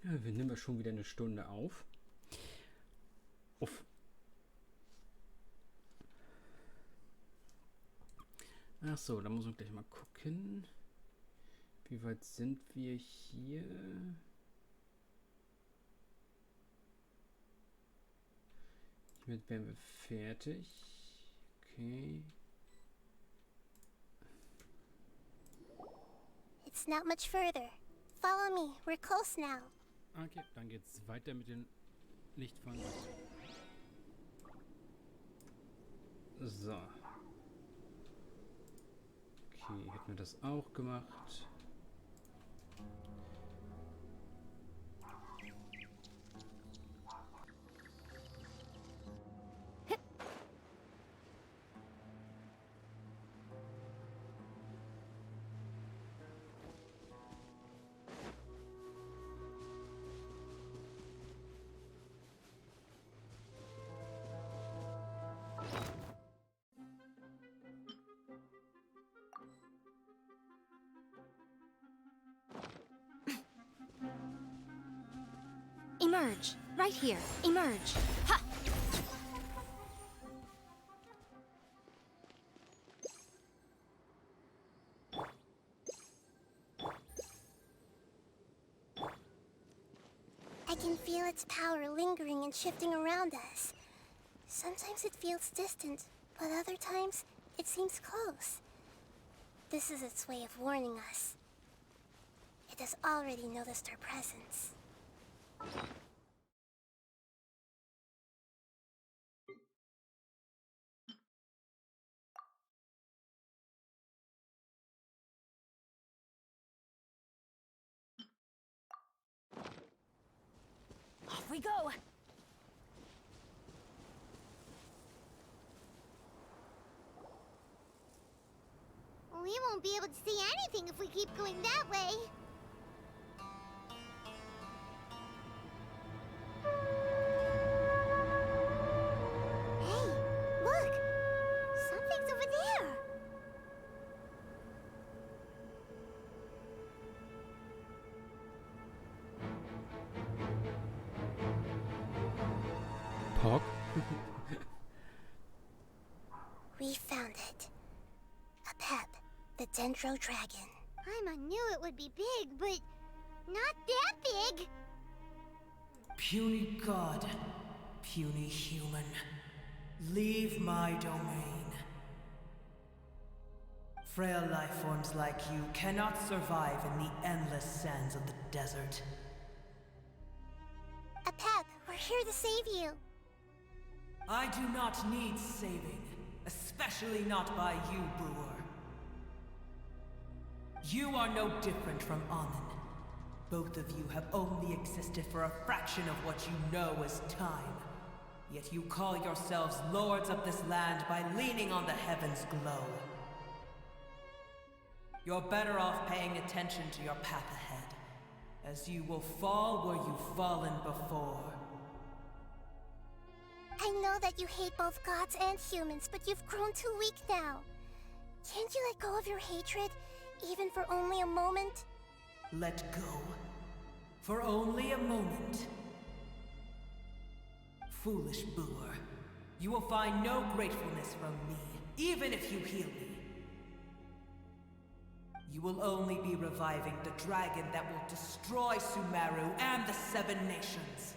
Ja, wir nehmen ja schon wieder eine Stunde auf. Uff. Ach so, da muss man gleich mal gucken. Wie weit sind wir hier? Hiermit wären wir fertig. Okay. It's not much further. Follow me. We're close now. Okay, dann geht's weiter mit den Lichtfallen. So. Okay, hätten wir das auch gemacht. Emerge. Right here. Emerge. Ha! I can feel its power lingering and shifting around us. Sometimes it feels distant, but other times it seems close. This is its way of warning us. It has already noticed our presence. Off we go. We won't be able to see anything if we keep going that way. the Dendro Dragon. Paimon knew it would be big, but not that big. Puny god, puny human, leave my domain. Frail life forms like you cannot survive in the endless sands of the desert. Apep, we're here to save you. I do not need saving, especially not by you, brewer. You are no different from Amun. Both of you have only existed for a fraction of what you know as time. Yet you call yourselves lords of this land by leaning on the heavens' glow. You're better off paying attention to your path ahead, as you will fall where you've fallen before. I know that you hate both gods and humans, but you've grown too weak now. Can't you let go of your hatred, even for only a moment? Let go. For only a moment. Foolish brewer, you will find no gratefulness from me, even if you heal me. You will only be reviving the dragon that will destroy Sumeru and the Seven Nations.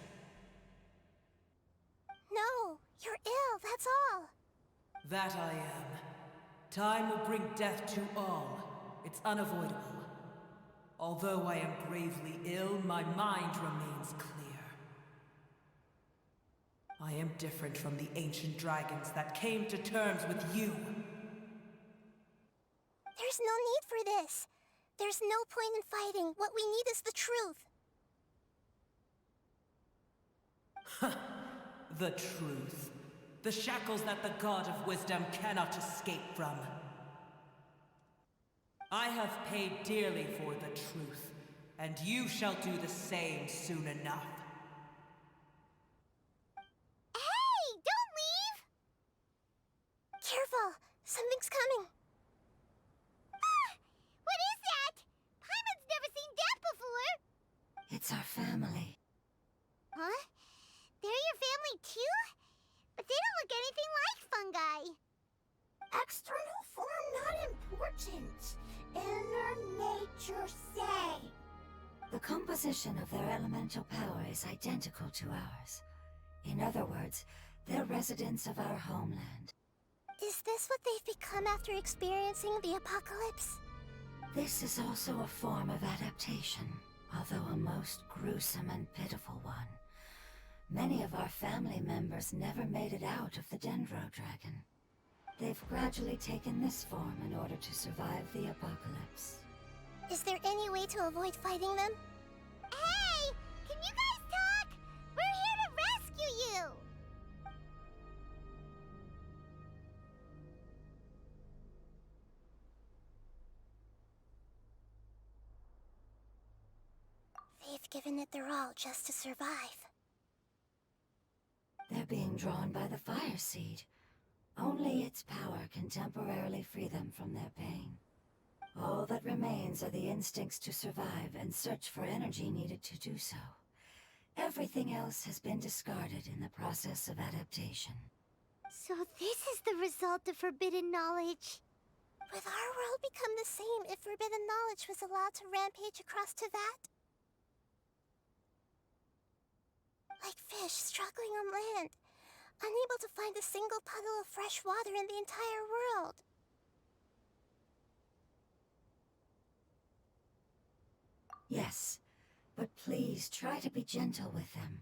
No, you're ill, that's all. That I am. Time will bring death to all. It's unavoidable. Although I am gravely ill, my mind remains clear. I am different from the ancient dragons that came to terms with you. There's no need for this. There's no point in fighting. What we need is the truth. The truth. The shackles that the God of Wisdom cannot escape from. I have paid dearly for the truth, and you shall do the same soon enough. Hey, don't leave! Careful, something's coming. Ah! What is that? Paimon's never seen that before! It's our family. Huh? They're your family too? But they don't look anything like fungi. External form not important. Inner nature say. The composition of their elemental power is identical to ours. In other words, they're residents of our homeland. Is this what they've become after experiencing the apocalypse? This is also a form of adaptation, although a most gruesome and pitiful one. Many of our family members never made it out of the Dendro Dragon. They've gradually taken this form in order to survive the apocalypse. Is there any way to avoid fighting them? Hey! Can you guys talk? We're here to rescue you! They've given it their all just to survive. They're being drawn by the fire seed. Only its power can temporarily free them from their pain. All that remains are the instincts to survive and search for energy needed to do so. Everything else has been discarded in the process of adaptation. So this is the result of forbidden knowledge. Would our world become the same if forbidden knowledge was allowed to rampage across Teyvat? Like fish struggling on land, unable to find a single puddle of fresh water in the entire world. Yes, but please try to be gentle with them.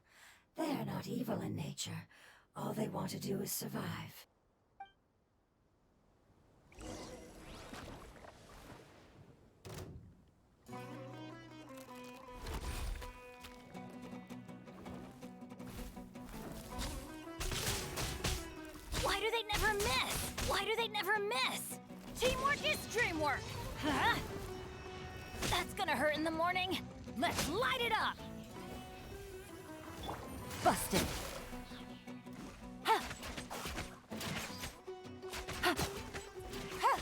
They are not evil in nature. All they want to do is survive. Why do they never miss? Why do they never miss? Teamwork is dreamwork! Huh? That's gonna hurt in the morning. Let's light it up! Busted. Huh. Huh. Huh.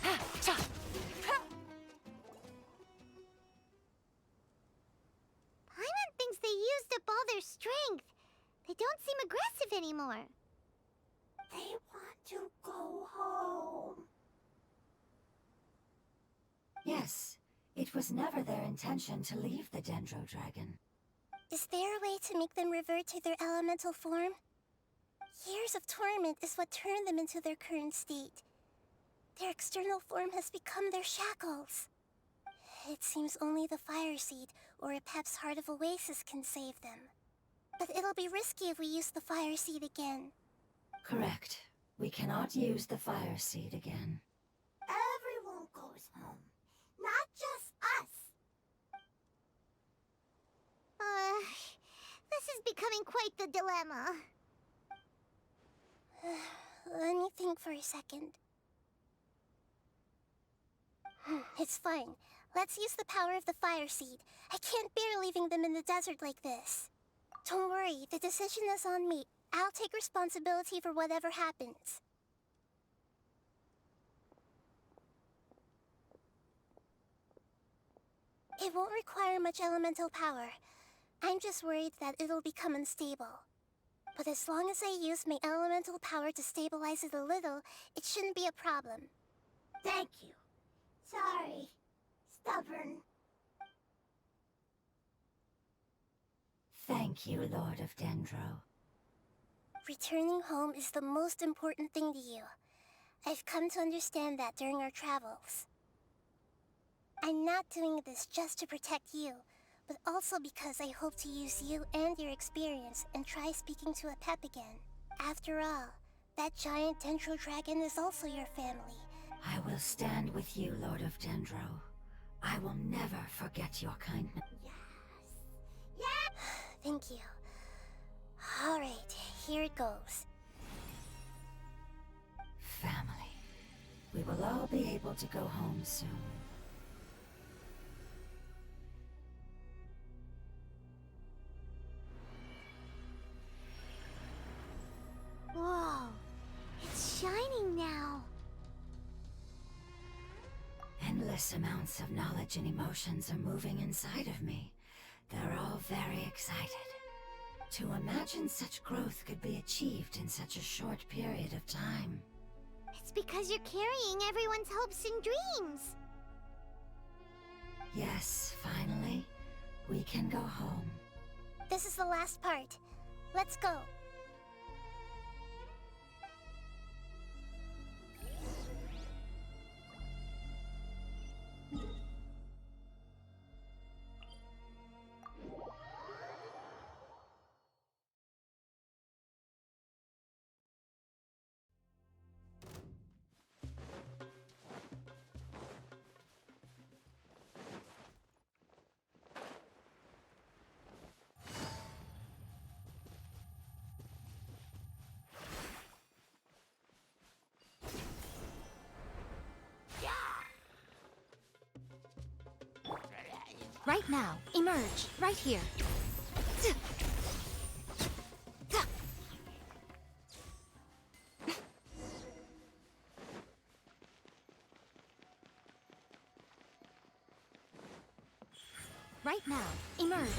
Huh. Cha. Huh. Paimon thinks they used up all their strength. They don't seem aggressive anymore. They want to go home. It was never their intention to leave the Dendro Dragon. Is there a way to make them revert to their elemental form? Years of torment is what turned them into their current state. Their external form has become their shackles. It seems only the Fire Seed or Epep's Heart of Oasis can save them. But it'll be risky if we use the Fire Seed again. Correct. We cannot use the Fire Seed again. Everyone goes home, not just us. This is becoming quite the dilemma. Let me think for a second. It's fine. Let's use the power of the Fire Seed. I can't bear leaving them in the desert like this. Don't worry, the decision is on me. I'll take responsibility for whatever happens. It won't require much elemental power. I'm just worried that it'll become unstable. But as long as I use my elemental power to stabilize it a little, it shouldn't be a problem. Thank you. Sorry. Stubborn. Thank you, Lord of Dendro. Returning home is the most important thing to you. I've come to understand that during our travels. I'm not doing this just to protect you, but also because I hope to use you and your experience and try speaking to Epep again. After all, that giant Dendro Dragon is also your family. I will stand with you, Lord of Dendro. I will never forget your kindness. Thank you. Alright, here it goes. Family. We will all be able to go home soon. Whoa. It's shining now. Endless amounts of knowledge and emotions are moving inside of me. They're all very excited. To imagine such growth could be achieved in such a short period of time. It's because you're carrying everyone's hopes and dreams. Yes, finally, we can go home. This is the last part. Let's go. Right now, emerge, right here. Right now, emerge.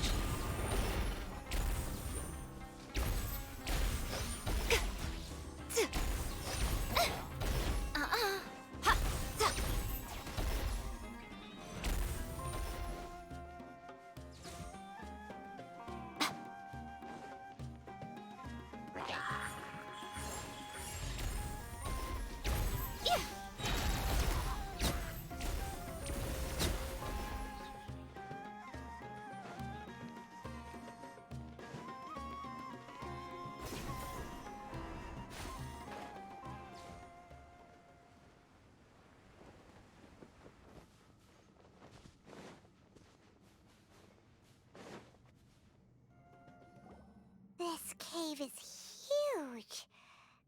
This cave is huge.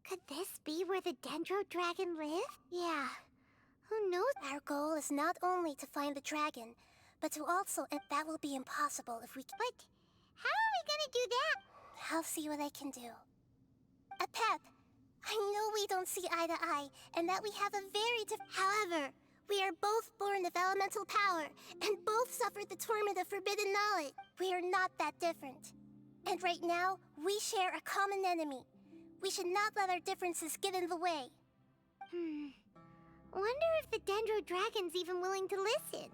Could this be where the Dendro Dragon lived? Yeah. Who knows? Our goal is not only to find the dragon, but to also, and that will be impossible if we... But how are we gonna do that? I'll see what I can do. Epep, I know we don't see eye to eye, and that we have a very different... However, we are both born of elemental power, and both suffered the torment of forbidden knowledge. We are not that different. And right now, we share a common enemy. We should not let our differences get in the way. Wonder if the Dendro Dragon's even willing to listen.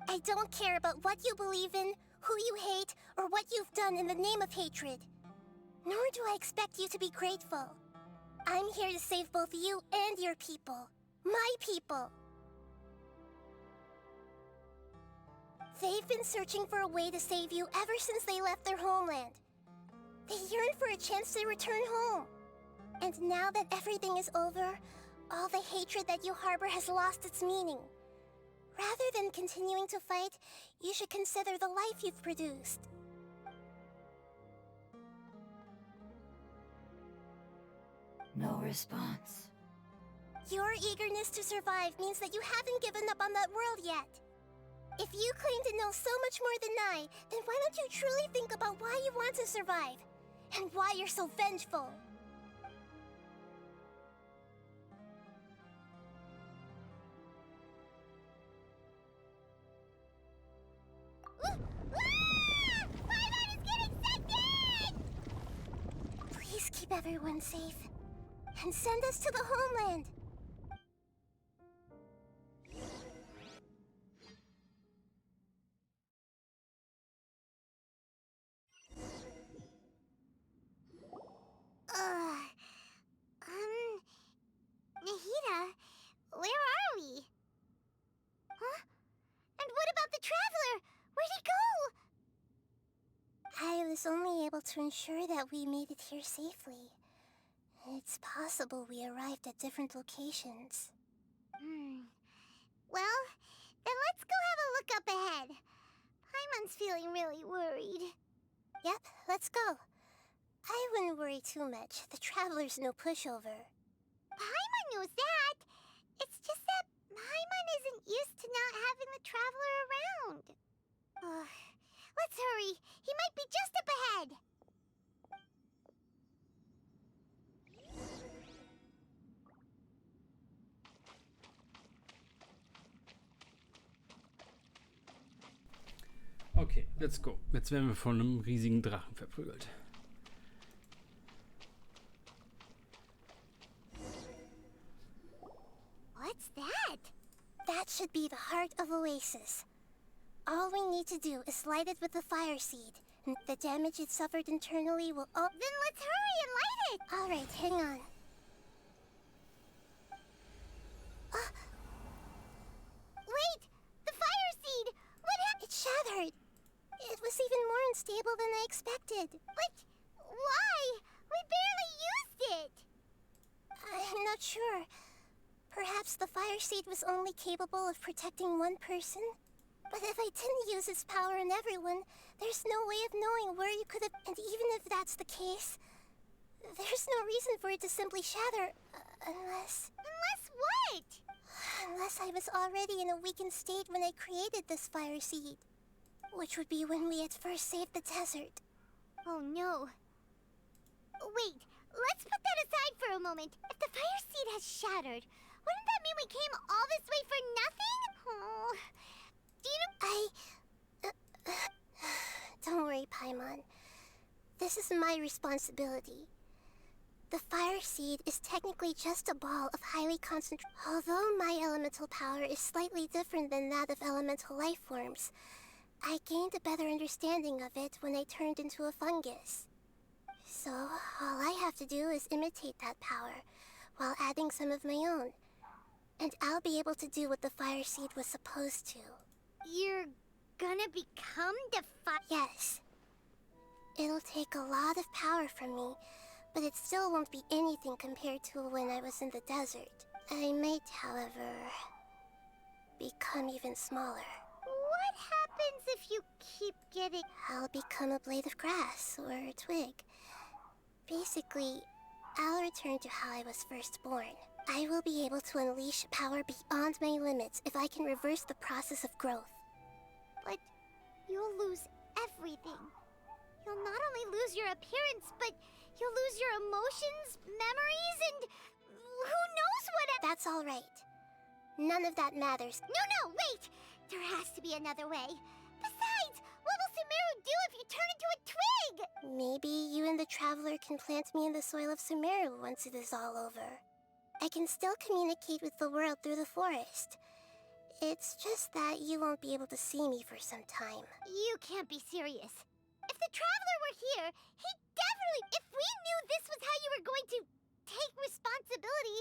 I don't care about what you believe in, who you hate, or what you've done in the name of hatred. Nor do I expect you to be grateful. I'm here to save both you and your people. My people. They've been searching for a way to save you ever since they left their homeland. They yearn for a chance to return home. And now that everything is over, all the hatred that you harbor has lost its meaning. Rather than continuing to fight, you should consider the life you've produced. No response. Your eagerness to survive means that you haven't given up on that world yet. If you claim to know so much more than I, then why don't you truly think about why you want to survive? And why you're so vengeful? Paimon is getting sucked in! Please keep everyone safe. And send us to the homeland. Nahida, where are we? Huh? And what about the traveler? Where'd he go? I was only able to ensure that we made it here safely. It's possible we arrived at different locations. Well, then let's go have a look up ahead. Paimon's feeling really worried. Yep, let's go. I wouldn't worry too much. The traveler's no pushover. Paimon knows that. It's just that Paimon isn't used to not having the traveler around. Let's hurry. He might be just up ahead. Okay, let's go. Jetzt werden wir von einem riesigen Drachen verprügelt. What's that? That should be the heart of Oasis. All we need to do is light it with the fire seed. The damage it suffered internally will... Oh, Then let's hurry and light it! alright, hang on. Wait! The fire seed! What happened? It shattered. It was even more unstable than I expected. But why? We barely used it! I'm not sure. Perhaps the fire seed was only capable of protecting one person? But if I didn't use its power on everyone, there's no way of knowing where you could have... And even if that's the case, there's no reason for it to simply shatter, unless... Unless what? Unless I was already in a weakened state when I created this fire seed. Which would be when we had first saved the desert. Oh no. Wait, let's put that aside for a moment. If the fire seed has shattered, wouldn't that mean we came all this way for nothing? Oh. Do you know... Don't worry, Paimon. This is my responsibility. The fire seed is technically just a ball of highly concentrated... Although my elemental power is slightly different than that of elemental life forms, I gained a better understanding of it when I turned into a fungus. So, all I have to do is imitate that power, while adding some of my own. And I'll be able to do what the fire seed was supposed to. You're gonna become the fire... Yes. It'll take a lot of power from me, but it still won't be anything compared to when I was in the desert. I might, however, become even smaller. What happens if you keep getting... I'll become a blade of grass or a twig. Basically, I'll return to how I was first born. I will be able to unleash power beyond my limits if I can reverse the process of growth. But you'll lose everything. You'll not only lose your appearance, but you'll lose your emotions, memories, and who knows what... That's all right. None of that matters. No, wait! There has to be another way. Besides, what will Sumeru do if you turn into a twig? Maybe you and the Traveler can plant me in the soil of Sumeru once it is all over. I can still communicate with the world through the forest. It's just that you won't be able to see me for some time. You can't be serious. If the Traveler were here, he'd definitely... If we knew this was how you were going to take responsibility...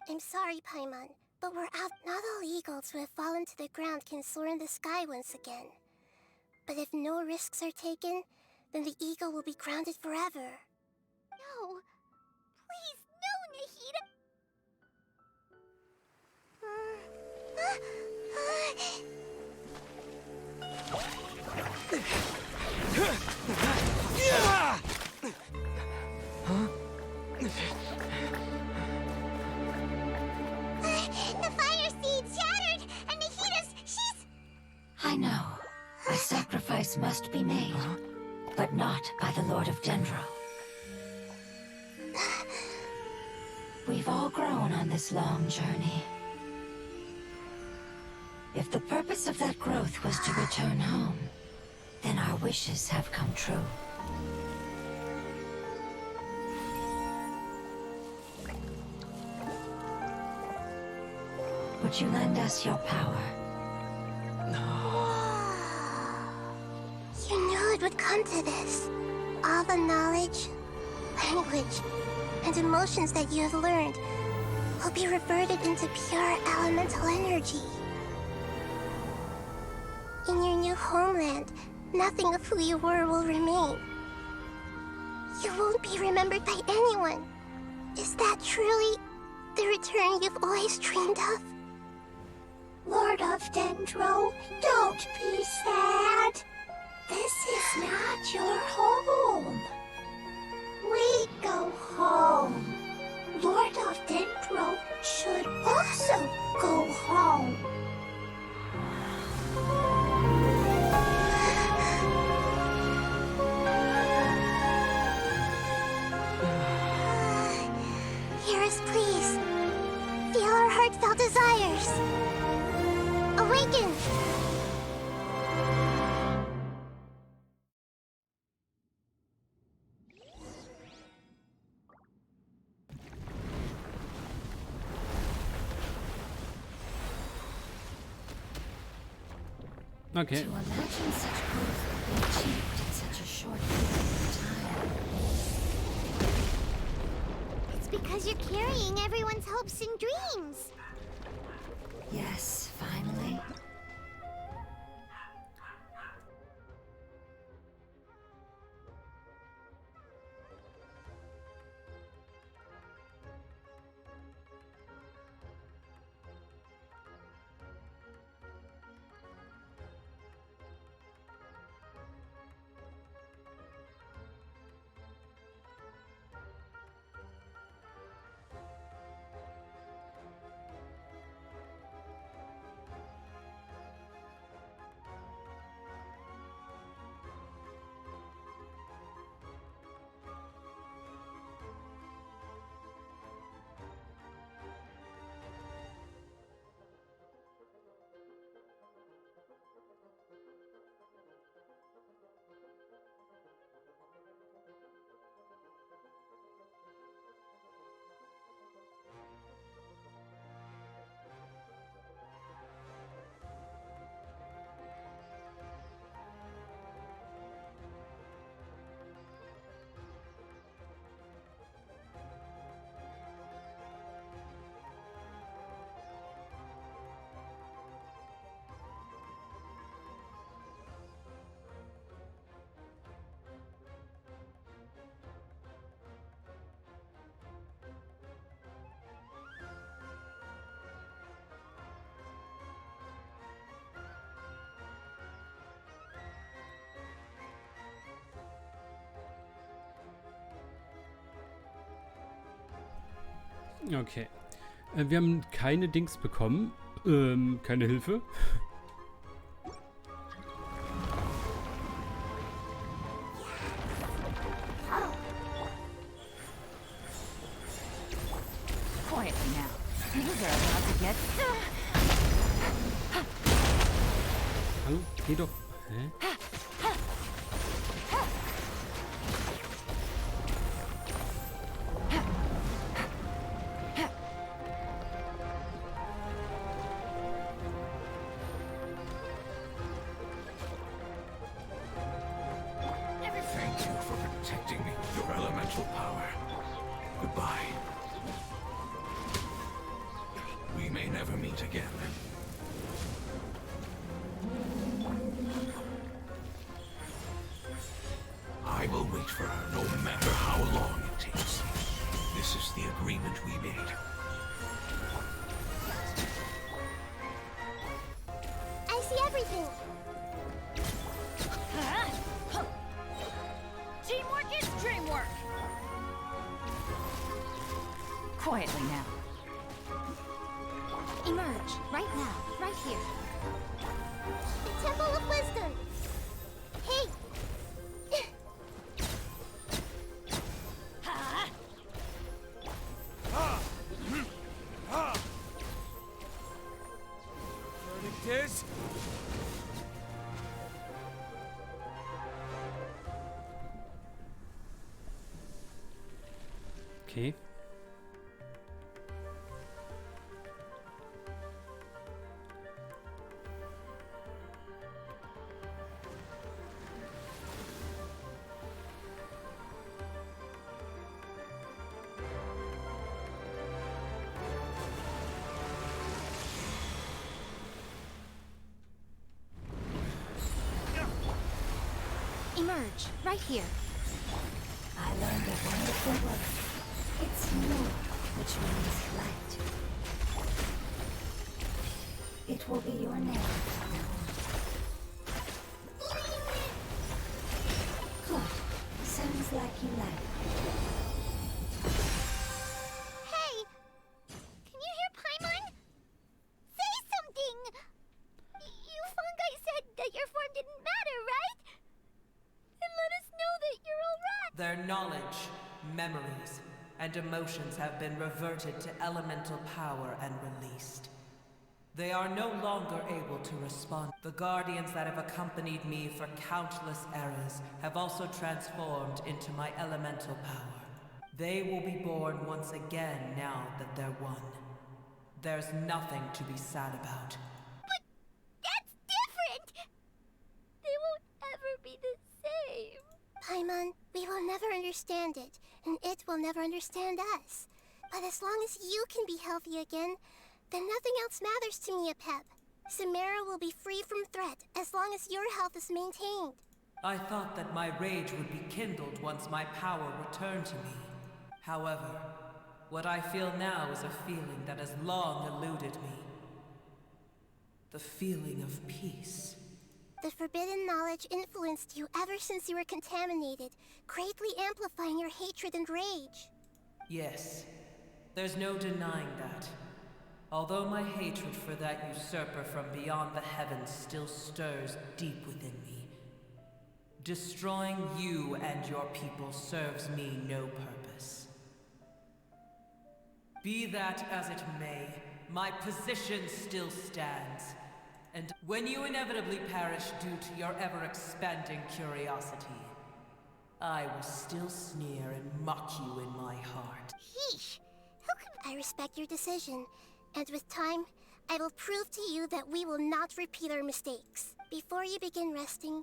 I'm sorry, Paimon, but we're out. Not all eagles who have fallen to the ground can soar in the sky once again. But if no risks are taken, then the eagle will be grounded forever. No. Please, no, Nahida. The fire seed shattered, and she's... I know. A sacrifice must be made, but not by the Lord of Dendro. We've all grown on this long journey. If the purpose of that growth was to return home, then our wishes have come true. Would you lend us your power? You knew it would come to this. All the knowledge, language, and emotions that you have learned will be reverted into pure elemental energy. In your new homeland, nothing of who you were will remain. You won't be remembered by anyone. Is that truly the return you've always dreamed of? Lord of Dendro, don't be sad. This is not your home. We go home. Lord of Dendro should also go home. Hear us, please. Feel our heartfelt desires. Awaken! Okay. To imagine such growth would be achieved in such a short period of time. It's because you're carrying everyone's hopes and dreams. Yes, finally. Okay. Wir haben keine Dings bekommen. Keine Hilfe. Quietly now. Things are about to get... Hallo? Geh doch. Hä? elemental power. Goodbye. We may never meet again. I will wait for her no matter how long it takes. This is the agreement we made. I see everything. Teamwork is dreamwork! Quietly now. Emerge, right now, right here. The Temple of Wisdom. Hey! Verdict is... Okay. Emerge, right here. I learned a wonderful word. It's more, which means light. It will be your name. Good. Sounds like you like it. Hey! Can you hear Paimon? Say something! You fungi said that your form didn't matter, right? And let us know that you're alright! Their knowledge, memories, and emotions have been reverted to elemental power and released. They are no longer able to respond. The guardians that have accompanied me for countless eras have also transformed into my elemental power. They will be born once again now that they're one. There's nothing to be sad about. But that's different! They won't ever be the same. Paimon, we will never understand it, and it will never understand us. But as long as you can be healthy again, then nothing else matters to me, Apep. Samara will be free from threat as long as your health is maintained. I thought that my rage would be kindled once my power returned to me. However, what I feel now is a feeling that has long eluded me. The feeling of peace. The forbidden knowledge influenced you ever since you were contaminated, greatly amplifying your hatred and rage. Yes, there's no denying that. Although my hatred for that usurper from beyond the heavens still stirs deep within me, destroying you and your people serves me no purpose. Be that as it may, my position still stands. And when you inevitably perish due to your ever-expanding curiosity, I will still sneer and mock you in my heart. Yeesh. I respect your decision, and with time, I will prove to you that we will not repeat our mistakes. Before you begin resting,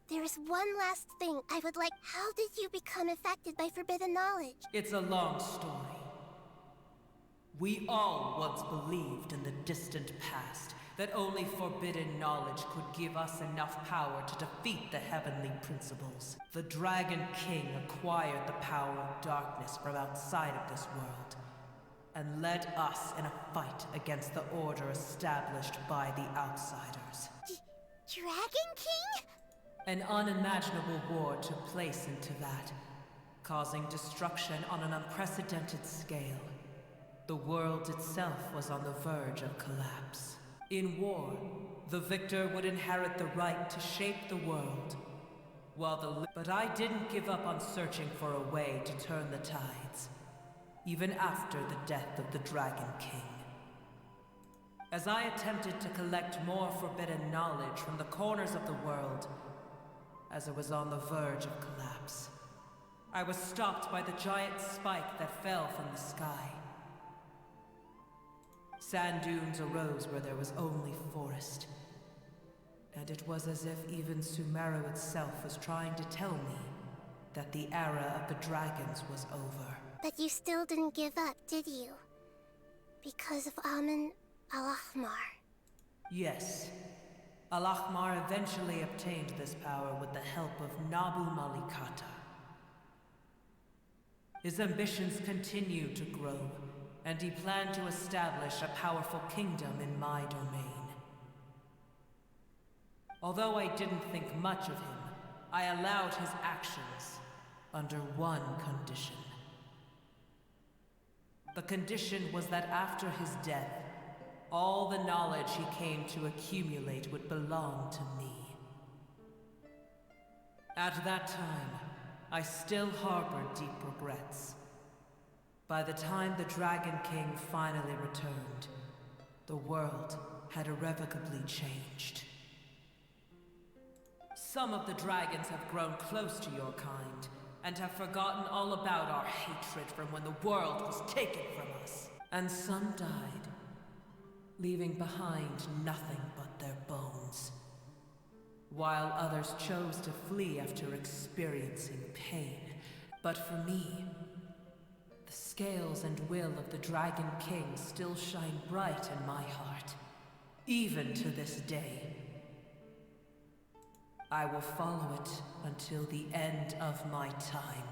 there is one last thing I would like. How did you become affected by forbidden knowledge? It's a long story. We all once believed in the distant past that only forbidden knowledge could give us enough power to defeat the heavenly principles. The Dragon King acquired the power of darkness from outside of this world, and led us in a fight against the order established by the outsiders. Dragon King? An unimaginable war took place into that, causing destruction on an unprecedented scale. The world itself was on the verge of collapse. In war, the victor would inherit the right to shape the world, but I didn't give up on searching for a way to turn the tides, even after the death of the Dragon King. As I attempted to collect more forbidden knowledge from the corners of the world, as it was on the verge of collapse, I was stopped by the giant spike that fell from the sky. Sand dunes arose where there was only forest, and it was as if even Sumeru itself was trying to tell me that the era of the dragons was over. But you still didn't give up, did you? Because of Amun Al-Ahmar. Yes. Al-Ahmar eventually obtained this power with the help of Nabu Malikata. His ambitions continued to grow, and he planned to establish a powerful kingdom in my domain. Although I didn't think much of him, I allowed his actions under one condition. The condition was that after his death, all the knowledge he came to accumulate would belong to me. At that time, I still harbored deep regrets. By the time the Dragon King finally returned, the world had irrevocably changed. Some of the dragons have grown close to your kind, and have forgotten all about our hatred from when the world was taken from us. And some died, leaving behind nothing but their bones. While others chose to flee after experiencing pain. But for me, the scales and will of the Dragon King still shine bright in my heart, even to this day. I will follow it until the end of my time.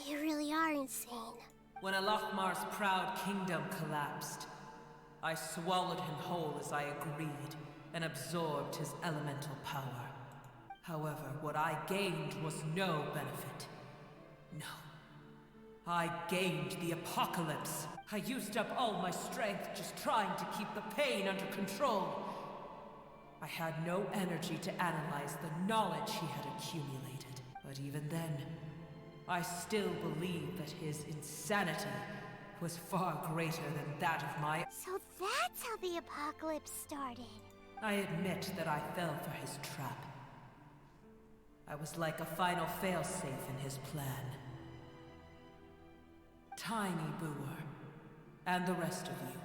You really are insane. When Al-Ahmar's proud kingdom collapsed, I swallowed him whole as I agreed, and absorbed his elemental power. However, what I gained was no benefit. No. I gained the apocalypse. I used up all my strength just trying to keep the pain under control. I had no energy to analyze the knowledge he had accumulated. But even then, I still believed that his insanity was far greater than that of my... So that's how the apocalypse started. I admit that I fell for his trap. I was like a final failsafe in his plan. Tiny Booer, and the rest of you,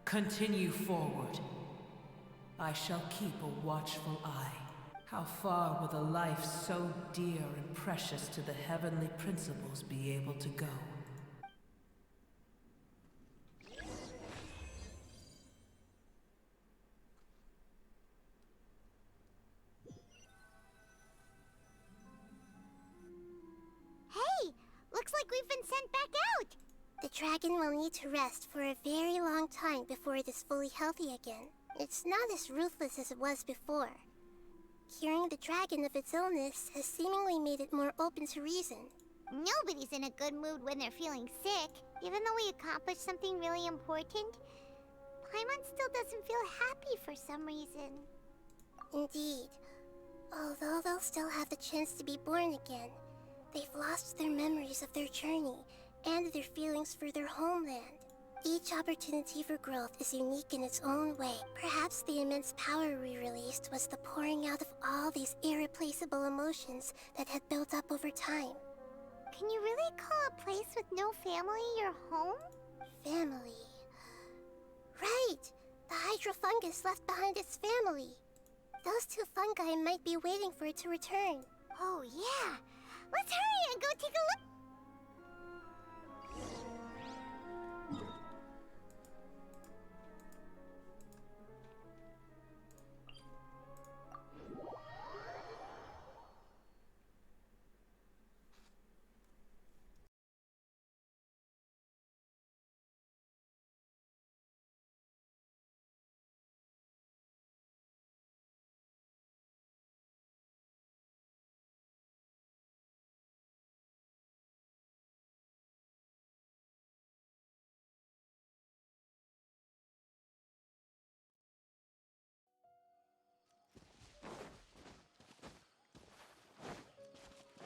continue forward. I shall keep a watchful eye. How far will a life so dear and precious to the heavenly principles be able to go? Hey! Looks like we've been sent back out! The dragon will need to rest for a very long time before it is fully healthy again. It's not as ruthless as it was before. Curing the dragon of its illness has seemingly made it more open to reason. Nobody's in a good mood when they're feeling sick. Even though we accomplished something really important, Paimon still doesn't feel happy for some reason. Indeed. Although they'll still have the chance to be born again, they've lost their memories of their journey and their feelings for their homeland. Each opportunity for growth is unique in its own way. Perhaps the immense power we released was the pouring out of all these irreplaceable emotions that had built up over time. Can you really call a place with no family your home? Family. Right! The hydrofungus left behind its family. Those two fungi might be waiting for it to return. Oh yeah! Let's hurry and go take a look!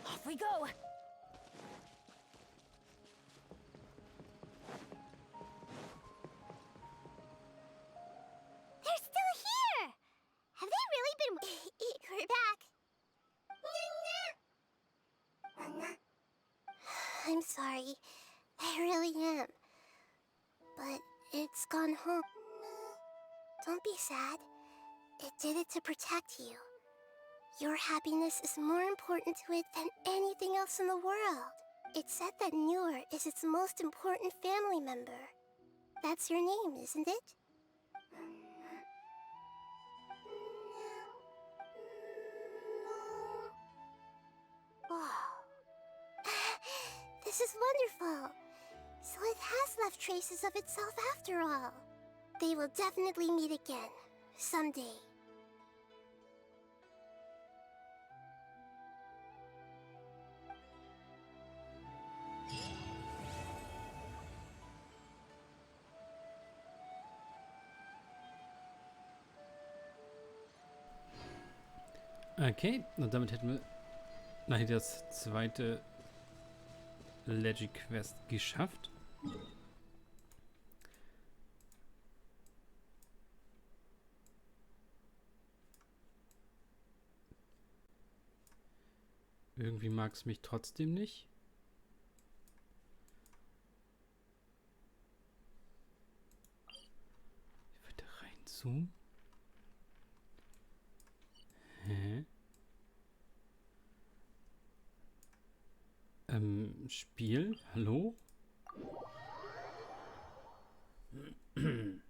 Off we go! They're still here! Have they really been... We're back! I'm sorry. I really am. But it's gone home. Don't be sad. It did it to protect you. Your happiness is more important to it than anything else in the world. It's said that Newer is its most important family member. That's your name, isn't it? Wow. This is wonderful. So it has left traces of itself after all. They will definitely meet again, someday. Okay, und damit hätten wir Nahidas zweite Legy-Quest geschafft. Irgendwie mag es mich trotzdem nicht. Ich würde reinzoomen. Hä? Spiel? Hallo? Hm.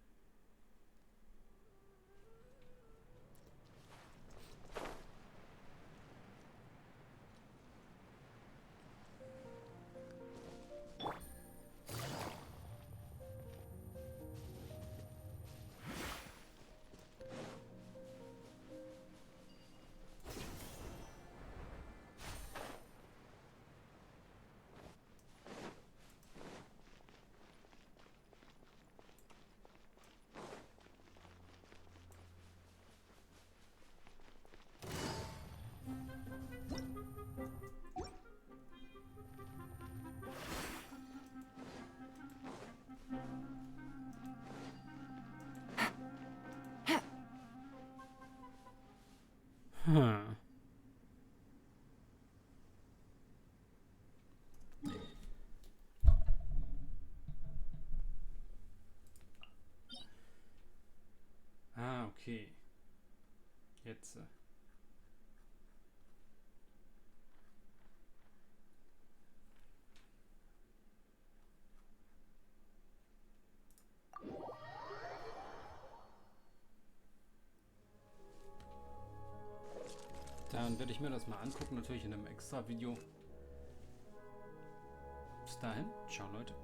Ah, okay. Jetzt. Dann werde ich mir das mal angucken, natürlich in einem extra Video. Bis dahin, ciao Leute.